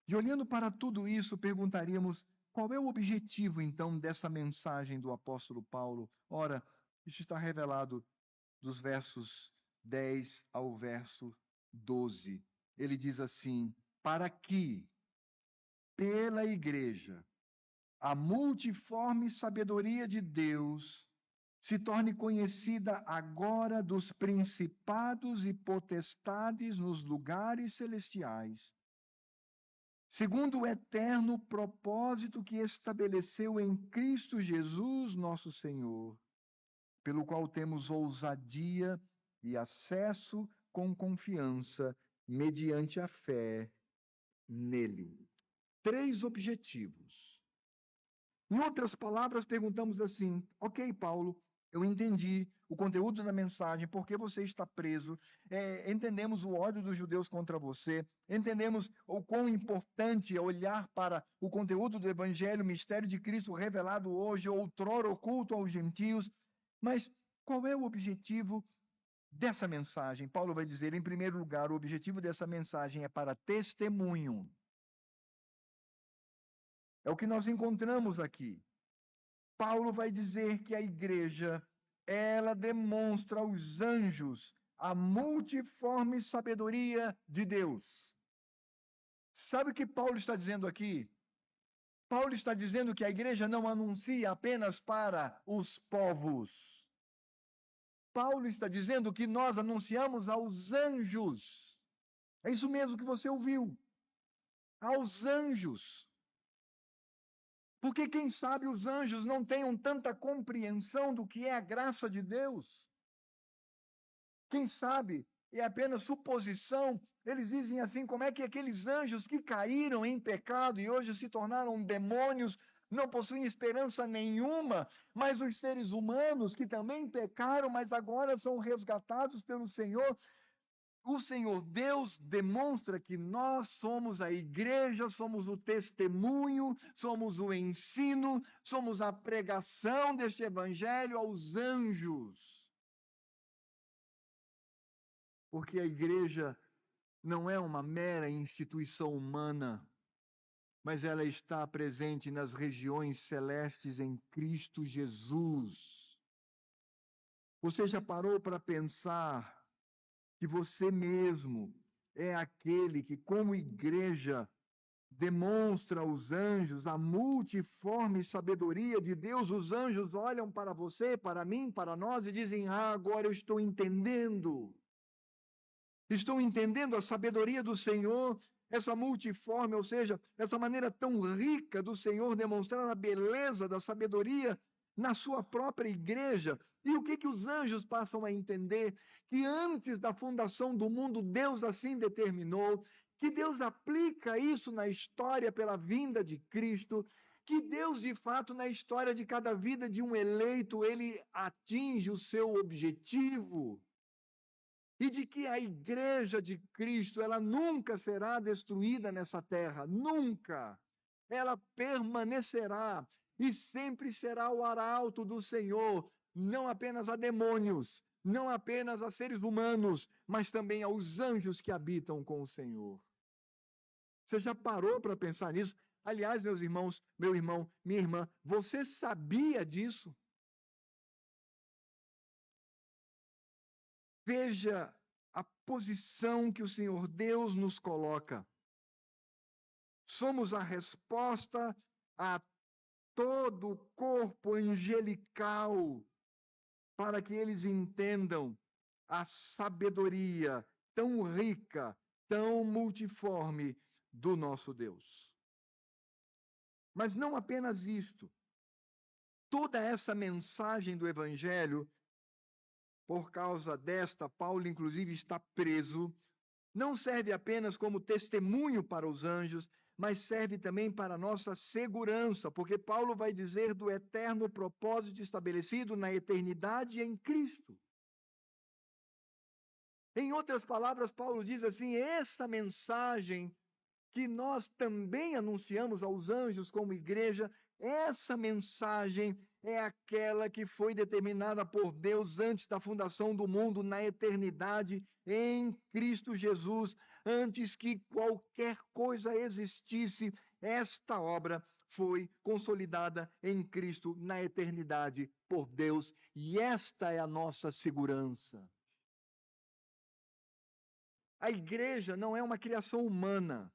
[SPEAKER 1] E olhando para tudo isso, perguntaríamos: qual é o objetivo, então, dessa mensagem do apóstolo Paulo? Ora, isso está revelado dos versos 10 ao verso 12. Ele diz assim: para que, pela igreja, a multiforme sabedoria de Deus se torne conhecida agora dos principados e potestades nos lugares celestiais, segundo o eterno propósito que estabeleceu em Cristo Jesus, nosso Senhor, pelo qual temos ousadia e acesso com confiança, mediante a fé nele. 3 objetivos. Em outras palavras, perguntamos assim: ok, Paulo, eu entendi o conteúdo da mensagem, por que você está preso, entendemos o ódio dos judeus contra você, entendemos o quão importante é olhar para o conteúdo do Evangelho, o mistério de Cristo revelado hoje, outrora oculto aos gentios, mas qual é o objetivo dessa mensagem? Paulo vai dizer, em primeiro lugar, o objetivo dessa mensagem é para testemunho. É o que nós encontramos aqui. Paulo vai dizer que a igreja, ela demonstra aos anjos a multiforme sabedoria de Deus. Sabe o que Paulo está dizendo aqui? Paulo está dizendo que a igreja não anuncia apenas para os povos. Paulo está dizendo que nós anunciamos aos anjos. É isso mesmo que você ouviu. Aos anjos. Porque quem sabe os anjos não tenham tanta compreensão do que é a graça de Deus. Quem sabe é apenas suposição. Eles dizem assim, como é que aqueles anjos que caíram em pecado e hoje se tornaram demônios, não possuem esperança nenhuma, mas os seres humanos que também pecaram, mas agora são resgatados pelo Senhor. O Senhor Deus demonstra que nós somos a igreja, somos o testemunho, somos o ensino, somos a pregação deste evangelho aos anjos. Porque a igreja não é uma mera instituição humana, mas ela está presente nas regiões celestes em Cristo Jesus. Você já parou para pensar que você mesmo é aquele que, como igreja, demonstra aos anjos a multiforme sabedoria de Deus? Os anjos olham para você, para mim, para nós e dizem: ah, agora eu estou entendendo. Estou entendendo a sabedoria do Senhor, essa multiforme, ou seja, essa maneira tão rica do Senhor demonstrar a beleza da sabedoria na sua própria igreja. E o que os anjos passam a entender? Que antes da fundação do mundo, Deus assim determinou, que Deus aplica isso na história pela vinda de Cristo, que Deus, de fato, na história de cada vida de um eleito, ele atinge o seu objetivo. E de que a igreja de Cristo, ela nunca será destruída nessa terra, nunca. Ela permanecerá e sempre será o arauto do Senhor, não apenas a demônios, não apenas a seres humanos, mas também aos anjos que habitam com o Senhor. Você já parou para pensar nisso? Aliás, meus irmãos, meu irmão, minha irmã, você sabia disso? Veja a posição que o Senhor Deus nos coloca. Somos a resposta a todo o corpo angelical para que eles entendam a sabedoria tão rica, tão multiforme do nosso Deus. Mas não apenas isto. Toda essa mensagem do Evangelho, por causa desta, Paulo inclusive está preso, não serve apenas como testemunho para os anjos, mas serve também para a nossa segurança, porque Paulo vai dizer do eterno propósito estabelecido na eternidade em Cristo. Em outras palavras, Paulo diz assim: essa mensagem que nós também anunciamos aos anjos como igreja, essa mensagem é aquela que foi determinada por Deus antes da fundação do mundo, na eternidade, em Cristo Jesus. Antes que qualquer coisa existisse, esta obra foi consolidada em Cristo na eternidade por Deus. E esta é a nossa segurança. A igreja não é uma criação humana.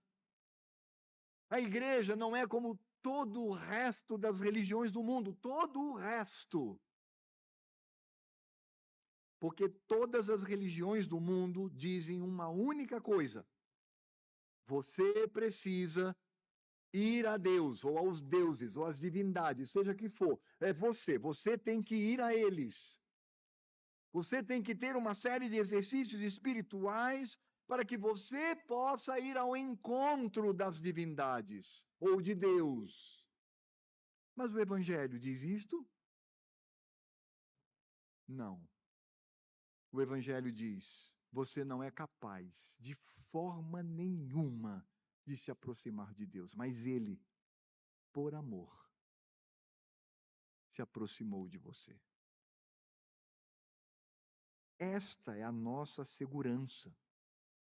[SPEAKER 1] A igreja não é como todo o resto das religiões do mundo, todo o resto. Porque todas as religiões do mundo dizem uma única coisa: você precisa ir a Deus, ou aos deuses, ou às divindades, seja que for. É você tem que ir a eles. Você tem que ter uma série de exercícios espirituais para que você possa ir ao encontro das divindades, ou de Deus. Mas o Evangelho diz isto? Não. O Evangelho diz: você não é capaz, de forma nenhuma, de se aproximar de Deus. Mas Ele, por amor, se aproximou de você. Esta é a nossa segurança.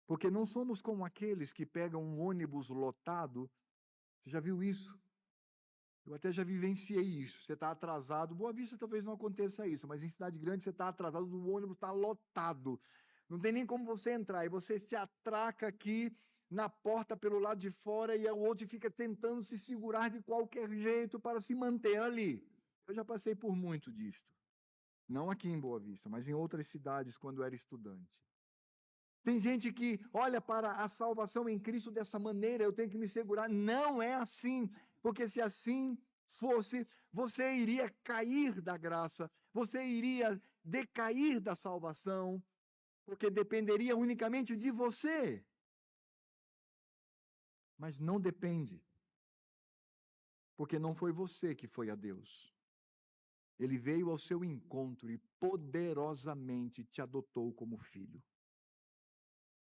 [SPEAKER 1] Porque não somos como aqueles que pegam um ônibus lotado. Você já viu isso? Eu até já vivenciei isso. Você está atrasado. Boa Vista talvez não aconteça isso, mas em cidade grande você está atrasado, o ônibus está lotado. Não tem nem como você entrar. E você se atraca aqui na porta pelo lado de fora e o outro fica tentando se segurar de qualquer jeito para se manter ali. Eu já passei por muito disto. Não aqui em Boa Vista, mas em outras cidades quando eu era estudante. Tem gente que olha para a salvação em Cristo dessa maneira, eu tenho que me segurar. Não é assim, porque se assim fosse, você iria cair da graça, você iria decair da salvação, porque dependeria unicamente de você. Mas não depende, porque não foi você que foi a Deus. Ele veio ao seu encontro e poderosamente te adotou como filho.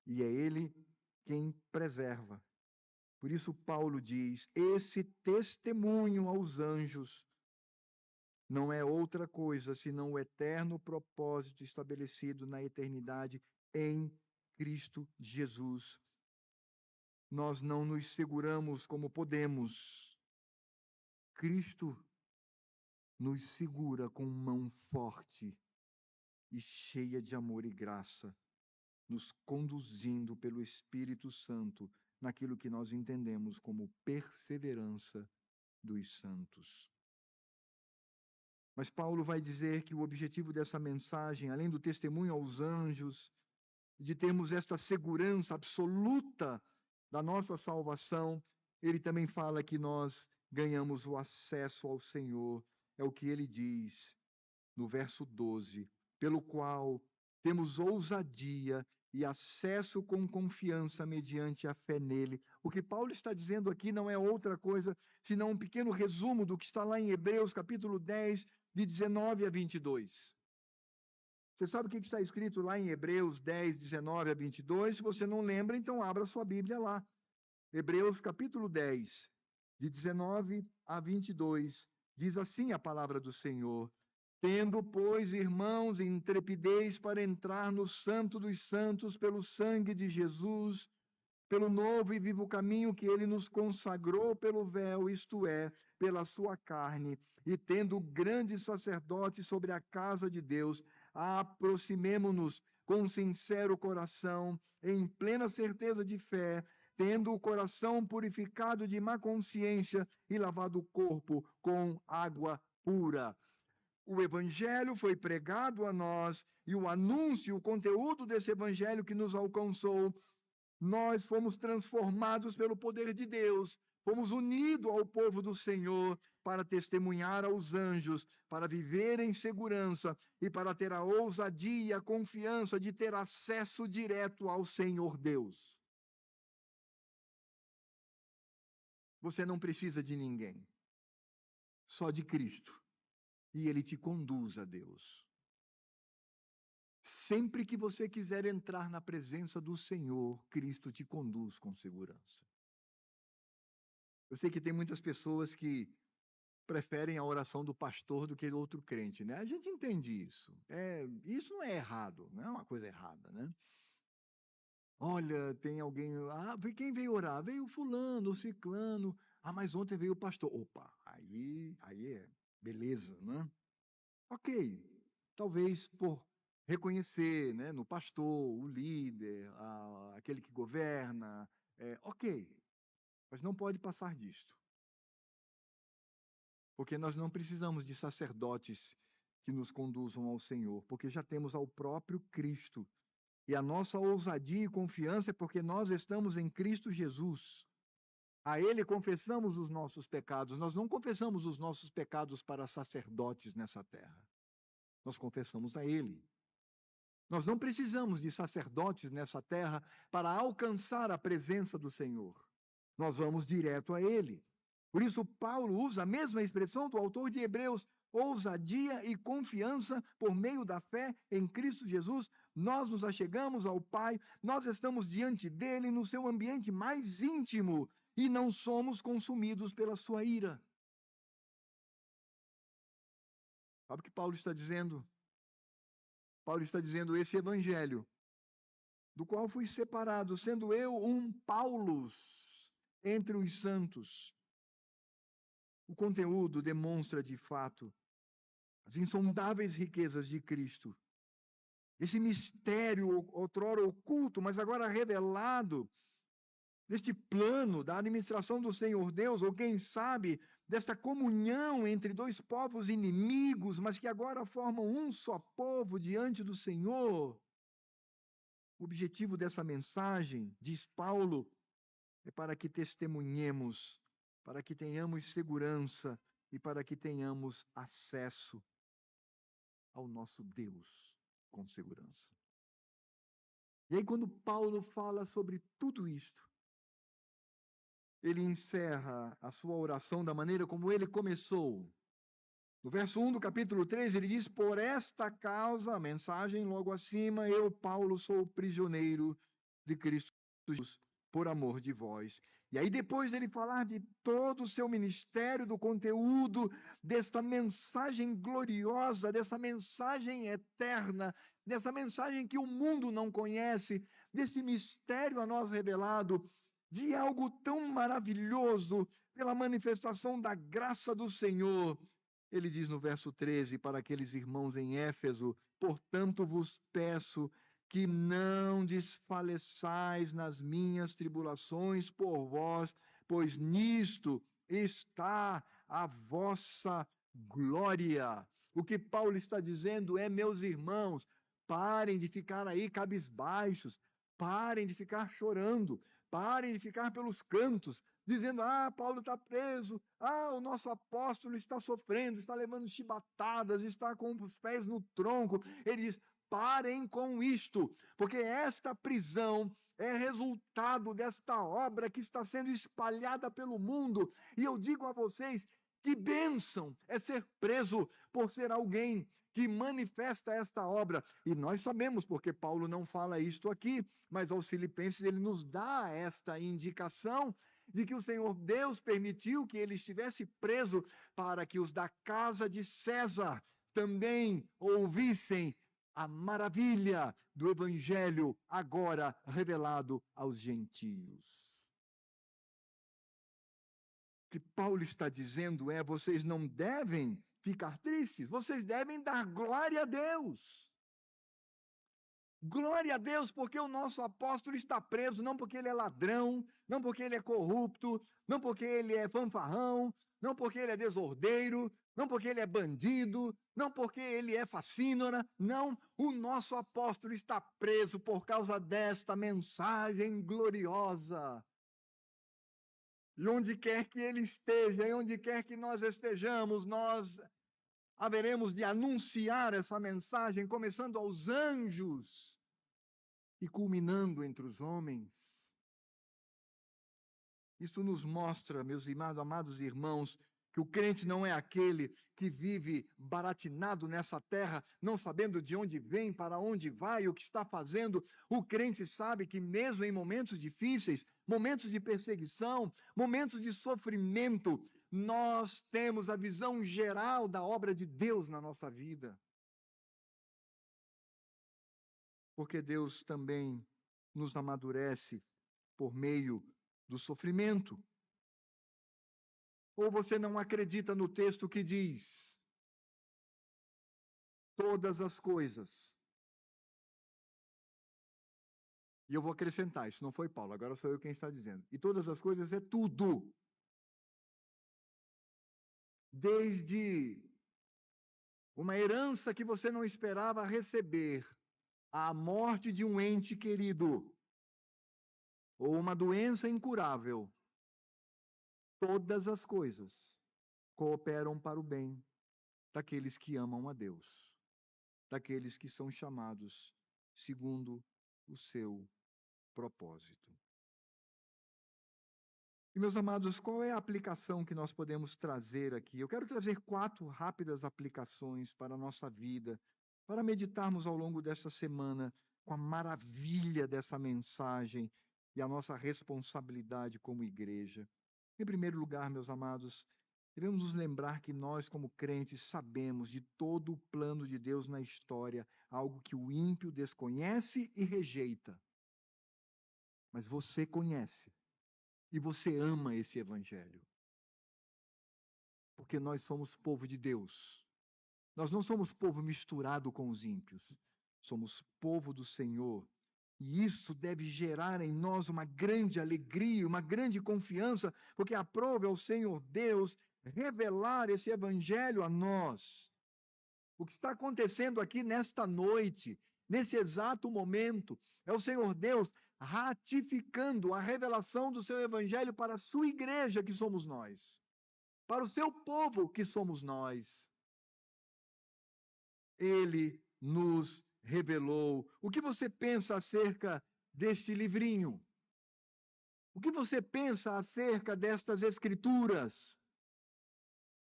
[SPEAKER 1] E é Ele quem preserva. Por isso Paulo diz, esse testemunho aos anjos não é outra coisa senão o eterno propósito estabelecido na eternidade em Cristo Jesus. Nós não nos seguramos como podemos. Cristo nos segura com mão forte e cheia de amor e graça, nos conduzindo pelo Espírito Santo naquilo que nós entendemos como perseverança dos santos. Mas Paulo vai dizer que o objetivo dessa mensagem, além do testemunho aos anjos, de termos esta segurança absoluta da nossa salvação, ele também fala que nós ganhamos o acesso ao Senhor. É o que ele diz no verso 12, pelo qual temos ousadia e acesso com confiança mediante a fé nele. O que Paulo está dizendo aqui não é outra coisa senão um pequeno resumo do que está lá em Hebreus capítulo 10, de 19 a 22. Você sabe o que está escrito lá em Hebreus 10, 19 a 22? Se você não lembra, então abra sua Bíblia lá. Hebreus capítulo 10, de 19 a 22, diz assim a palavra do Senhor: tendo, pois, irmãos, intrepidez para entrar no Santo dos Santos pelo sangue de Jesus, pelo novo e vivo caminho que ele nos consagrou pelo véu, isto é, pela sua carne, e tendo grande sacerdote sobre a casa de Deus, aproximemo-nos com sincero coração, em plena certeza de fé, tendo o coração purificado de má consciência e lavado o corpo com água pura. O evangelho foi pregado a nós e o anúncio, o conteúdo desse evangelho que nos alcançou, nós fomos transformados pelo poder de Deus, fomos unidos ao povo do Senhor para testemunhar aos anjos, para viver em segurança e para ter a ousadia e a confiança de ter acesso direto ao Senhor Deus. Você não precisa de ninguém, só de Cristo, e Ele te conduz a Deus. Sempre que você quiser entrar na presença do Senhor, Cristo te conduz com segurança. Eu sei que tem muitas pessoas que preferem a oração do pastor do que do outro crente, né? A gente entende isso. Isso não é errado, não é uma coisa errada, né? Olha, tem alguém, quem veio orar? Veio fulano, ciclano. Mas ontem veio o pastor. Opa, aí é beleza, né? Ok, talvez por reconhecer, né, no pastor, o líder, aquele que governa, ok, mas não pode passar disto. Porque nós não precisamos de sacerdotes que nos conduzam ao Senhor, porque já temos ao próprio Cristo. E a nossa ousadia e confiança é porque nós estamos em Cristo Jesus. A Ele confessamos os nossos pecados. Nós não confessamos os nossos pecados para sacerdotes nessa terra. Nós confessamos a Ele. Nós não precisamos de sacerdotes nessa terra para alcançar a presença do Senhor. Nós vamos direto a Ele. Por isso, Paulo usa a mesma expressão do autor de Hebreus, ousadia e confiança por meio da fé em Cristo Jesus. Nós nos achegamos ao Pai, nós estamos diante dele no seu ambiente mais íntimo e não somos consumidos pela sua ira. Sabe o que Paulo está dizendo? Paulo está dizendo esse evangelho, do qual fui separado, sendo eu um Paulus entre os santos. O conteúdo demonstra, de fato, as insondáveis riquezas de Cristo. Esse mistério, outrora oculto, mas agora revelado, deste plano da administração do Senhor Deus, ou quem sabe, desta comunhão entre dois povos inimigos, mas que agora formam um só povo diante do Senhor. O objetivo dessa mensagem, diz Paulo, é para que testemunhemos, para que tenhamos segurança e para que tenhamos acesso ao nosso Deus com segurança. E aí, quando Paulo fala sobre tudo isto, ele encerra a sua oração da maneira como ele começou. No verso 1 do capítulo 3, ele diz: por esta causa, a mensagem logo acima, eu, Paulo, sou prisioneiro de Cristo Jesus, por amor de vós. E aí, depois dele falar de todo o seu ministério, do conteúdo desta mensagem gloriosa, dessa mensagem eterna, dessa mensagem que o mundo não conhece, desse mistério a nós revelado, de algo tão maravilhoso, pela manifestação da graça do Senhor, ele diz no verso 13 para aqueles irmãos em Éfeso: portanto vos peço que não desfaleçais nas minhas tribulações por vós, pois nisto está a vossa glória. O que Paulo está dizendo é: meus irmãos, parem de ficar aí cabisbaixos, parem de ficar chorando, parem de ficar pelos cantos, dizendo: Paulo está preso, o nosso apóstolo está sofrendo, está levando chibatadas, está com os pés no tronco. Ele diz: parem com isto, porque esta prisão é resultado desta obra que está sendo espalhada pelo mundo. E eu digo a vocês, que bênção é ser preso por ser alguém que manifesta esta obra. E nós sabemos, porque Paulo não fala isto aqui, mas aos Filipenses ele nos dá esta indicação de que o Senhor Deus permitiu que ele estivesse preso para que os da casa de César também ouvissem a maravilha do Evangelho agora revelado aos gentios. O que Paulo está dizendo é: vocês não devem ficar tristes, vocês devem dar glória a Deus. Glória a Deus, porque o nosso apóstolo está preso, não porque ele é ladrão, não porque ele é corrupto, não porque ele é fanfarrão, não porque ele é desordeiro, não porque ele é bandido, não porque ele é facínora, não. O nosso apóstolo está preso por causa desta mensagem gloriosa. E onde quer que ele esteja, e onde quer que nós estejamos, nós haveremos de anunciar essa mensagem, começando aos anjos e culminando entre os homens. Isso nos mostra, meus amados irmãos, que o crente não é aquele que vive baratinado nessa terra, não sabendo de onde vem, para onde vai, o que está fazendo. O crente sabe que mesmo em momentos difíceis, momentos de perseguição, momentos de sofrimento, nós temos a visão geral da obra de Deus na nossa vida. Porque Deus também nos amadurece por meio do sofrimento. Ou você não acredita no texto que diz: todas as coisas. E eu vou acrescentar, isso não foi Paulo, agora sou eu quem está dizendo. E todas as coisas é tudo. Desde uma herança que você não esperava receber, a morte de um ente querido, ou uma doença incurável, todas as coisas cooperam para o bem daqueles que amam a Deus, daqueles que são chamados segundo o seu propósito. E, meus amados, qual é a aplicação que nós podemos trazer aqui? Eu quero trazer 4 rápidas aplicações para a nossa vida, para meditarmos ao longo desta semana com a maravilha dessa mensagem e a nossa responsabilidade como igreja. Em primeiro lugar, meus amados, devemos nos lembrar que nós, como crentes, sabemos de todo o plano de Deus na história, algo que o ímpio desconhece e rejeita. Mas você conhece. E você ama esse evangelho. Porque nós somos povo de Deus. Nós não somos povo misturado com os ímpios. Somos povo do Senhor. E isso deve gerar em nós uma grande alegria, uma grande confiança, porque aprove ao Senhor Deus revelar esse evangelho a nós. O que está acontecendo aqui nesta noite, nesse exato momento, é o Senhor Deus ratificando a revelação do seu evangelho para a sua igreja, que somos nós, para o seu povo, que somos nós. Ele nos revelou. O que você pensa acerca deste livrinho? O que você pensa acerca destas escrituras?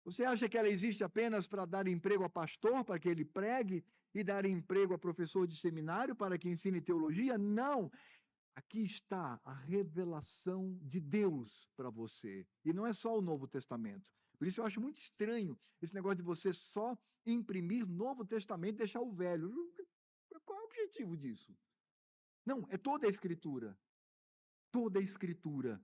[SPEAKER 1] Você acha que ela existe apenas para dar emprego a pastor, para que ele pregue, e dar emprego a professor de seminário, para que ensine teologia? Não! Aqui está a revelação de Deus para você. E não é só o Novo Testamento. Por isso eu acho muito estranho esse negócio de você só imprimir Novo Testamento e deixar o Velho. Qual é o objetivo disso? Não, é toda a Escritura. Toda a Escritura,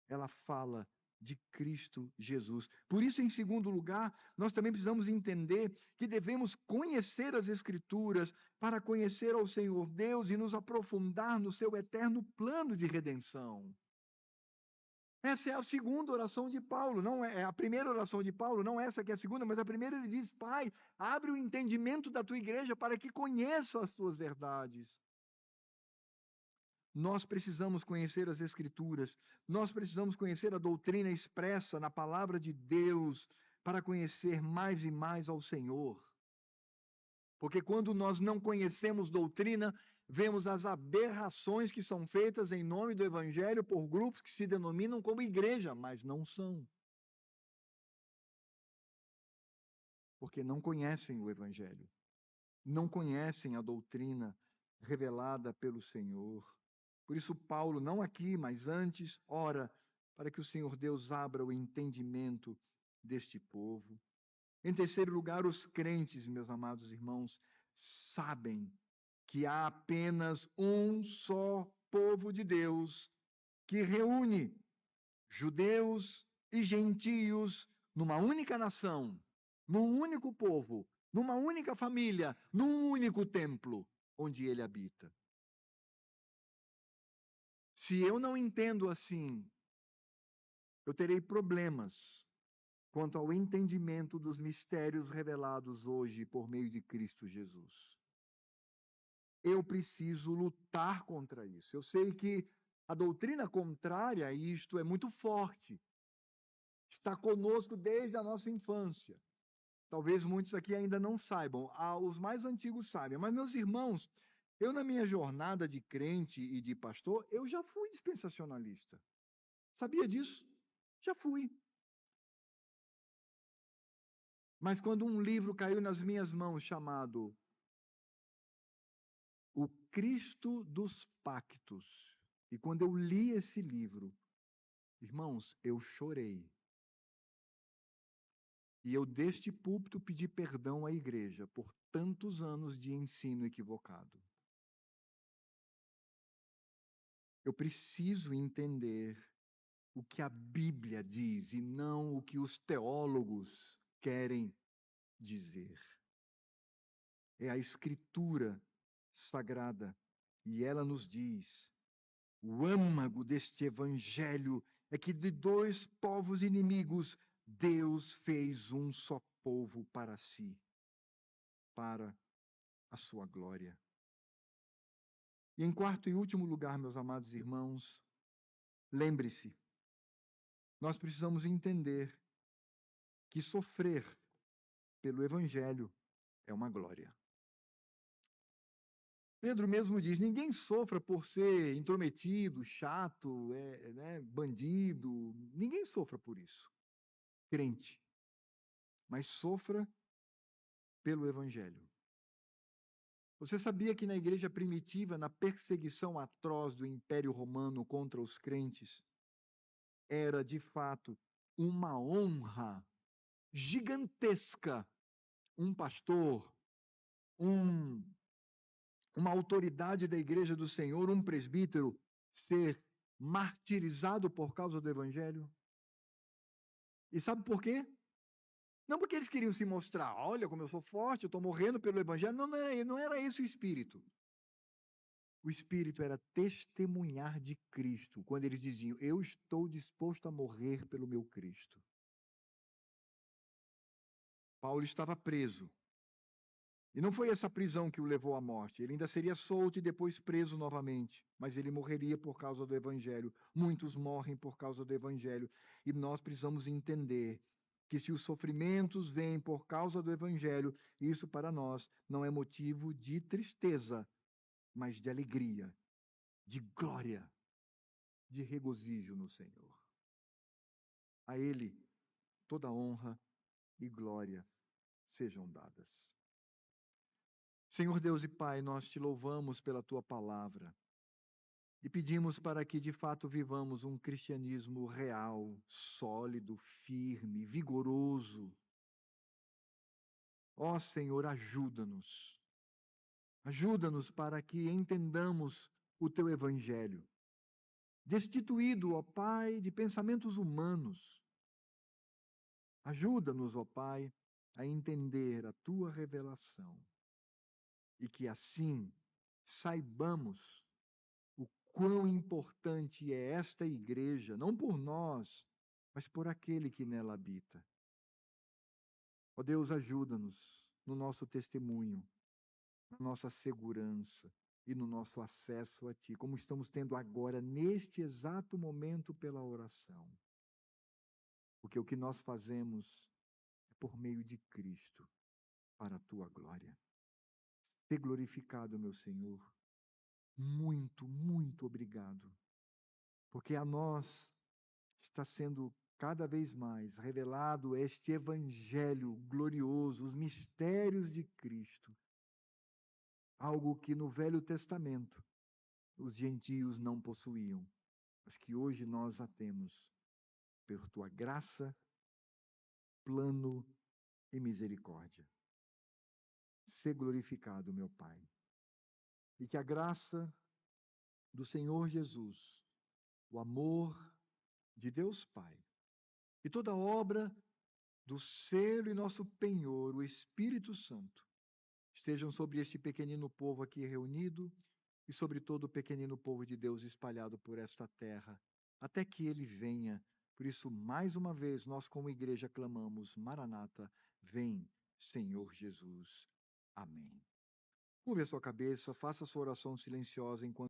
[SPEAKER 1] ela fala de Cristo Jesus. Por isso, em segundo lugar, nós também precisamos entender que devemos conhecer as Escrituras para conhecer ao Senhor Deus e nos aprofundar no seu eterno plano de redenção. Essa é a segunda oração de Paulo, não é a primeira oração de Paulo, não essa que é a segunda, mas a primeira ele diz: Pai, abre o entendimento da tua igreja para que conheça as tuas verdades. Nós precisamos conhecer as Escrituras, nós precisamos conhecer a doutrina expressa na palavra de Deus para conhecer mais e mais ao Senhor. Porque quando nós não conhecemos doutrina, vemos as aberrações que são feitas em nome do Evangelho por grupos que se denominam como igreja, mas não são. Porque não conhecem o Evangelho, não conhecem a doutrina revelada pelo Senhor. Por isso, Paulo, não aqui, mas antes, ora para que o Senhor Deus abra o entendimento deste povo. Em terceiro lugar, os crentes, meus amados irmãos, sabem que há apenas um só povo de Deus que reúne judeus e gentios numa única nação, num único povo, numa única família, num único templo onde ele habita. Se eu não entendo assim, eu terei problemas quanto ao entendimento dos mistérios revelados hoje por meio de Cristo Jesus. Eu preciso lutar contra isso. Eu sei que a doutrina contrária a isto é muito forte. Está conosco desde a nossa infância. Talvez muitos aqui ainda não saibam, os mais antigos sabem. Mas, meus irmãos, eu na minha jornada de crente e de pastor, eu já fui dispensacionalista. Sabia disso? Já fui. Mas quando um livro caiu nas minhas mãos chamado O Cristo dos Pactos, e quando eu li esse livro, irmãos, eu chorei. E eu deste púlpito pedi perdão à igreja por tantos anos de ensino equivocado. Eu preciso entender o que a Bíblia diz e não o que os teólogos querem dizer. É a Escritura Sagrada e ela nos diz: o âmago deste evangelho é que de dois povos inimigos Deus fez um só povo para si, para a sua glória. E em quarto e último lugar, meus amados irmãos, lembre-se, nós precisamos entender que sofrer pelo Evangelho é uma glória. Pedro mesmo diz, ninguém sofra por ser intrometido, chato, bandido, ninguém sofra por isso, crente, mas sofra pelo Evangelho. Você sabia que na igreja primitiva, na perseguição atroz do Império Romano contra os crentes, era de fato uma honra gigantesca um pastor, uma autoridade da igreja do Senhor, um presbítero, ser martirizado por causa do Evangelho? E sabe por quê? Não porque eles queriam se mostrar, olha como eu sou forte, eu estou morrendo pelo Evangelho. Não era esse o espírito. O espírito era testemunhar de Cristo, quando eles diziam, eu estou disposto a morrer pelo meu Cristo. Paulo estava preso. E não foi essa prisão que o levou à morte. Ele ainda seria solto e depois preso novamente. Mas ele morreria por causa do Evangelho. Muitos morrem por causa do Evangelho. E nós precisamos entender que se os sofrimentos vêm por causa do Evangelho, isso para nós não é motivo de tristeza, mas de alegria, de glória, de regozijo no Senhor. A Ele toda honra e glória sejam dadas. Senhor Deus e Pai, nós te louvamos pela tua palavra e pedimos para que de fato vivamos um cristianismo real, sólido, firme, vigoroso. Ó Senhor, ajuda-nos. Ajuda-nos para que entendamos o teu evangelho, destituído, ó Pai, de pensamentos humanos. Ajuda-nos, ó Pai, a entender a tua revelação e que assim saibamos o quão importante é esta igreja, não por nós, mas por aquele que nela habita. Ó Deus, ajuda-nos no nosso testemunho, na nossa segurança e no nosso acesso a Ti, como estamos tendo agora, neste exato momento, pela oração. Porque o que nós fazemos é por meio de Cristo, para a Tua glória. Ser glorificado, meu Senhor. Muito, muito obrigado. Porque a nós está sendo cada vez mais revelado este evangelho glorioso, os mistérios de Cristo. Algo que no Velho Testamento os gentios não possuíam, mas que hoje nós já temos, por tua graça, plano e misericórdia. Ser glorificado, meu Pai. E que a graça do Senhor Jesus, o amor de Deus Pai, e toda obra do selo e nosso penhor, o Espírito Santo, estejam sobre este pequenino povo aqui reunido e sobre todo o pequenino povo de Deus espalhado por esta terra, até que ele venha. Por isso, mais uma vez, nós como igreja clamamos, Maranata, vem, Senhor Jesus. Amém. Curve a sua cabeça, faça a sua oração silenciosa enquanto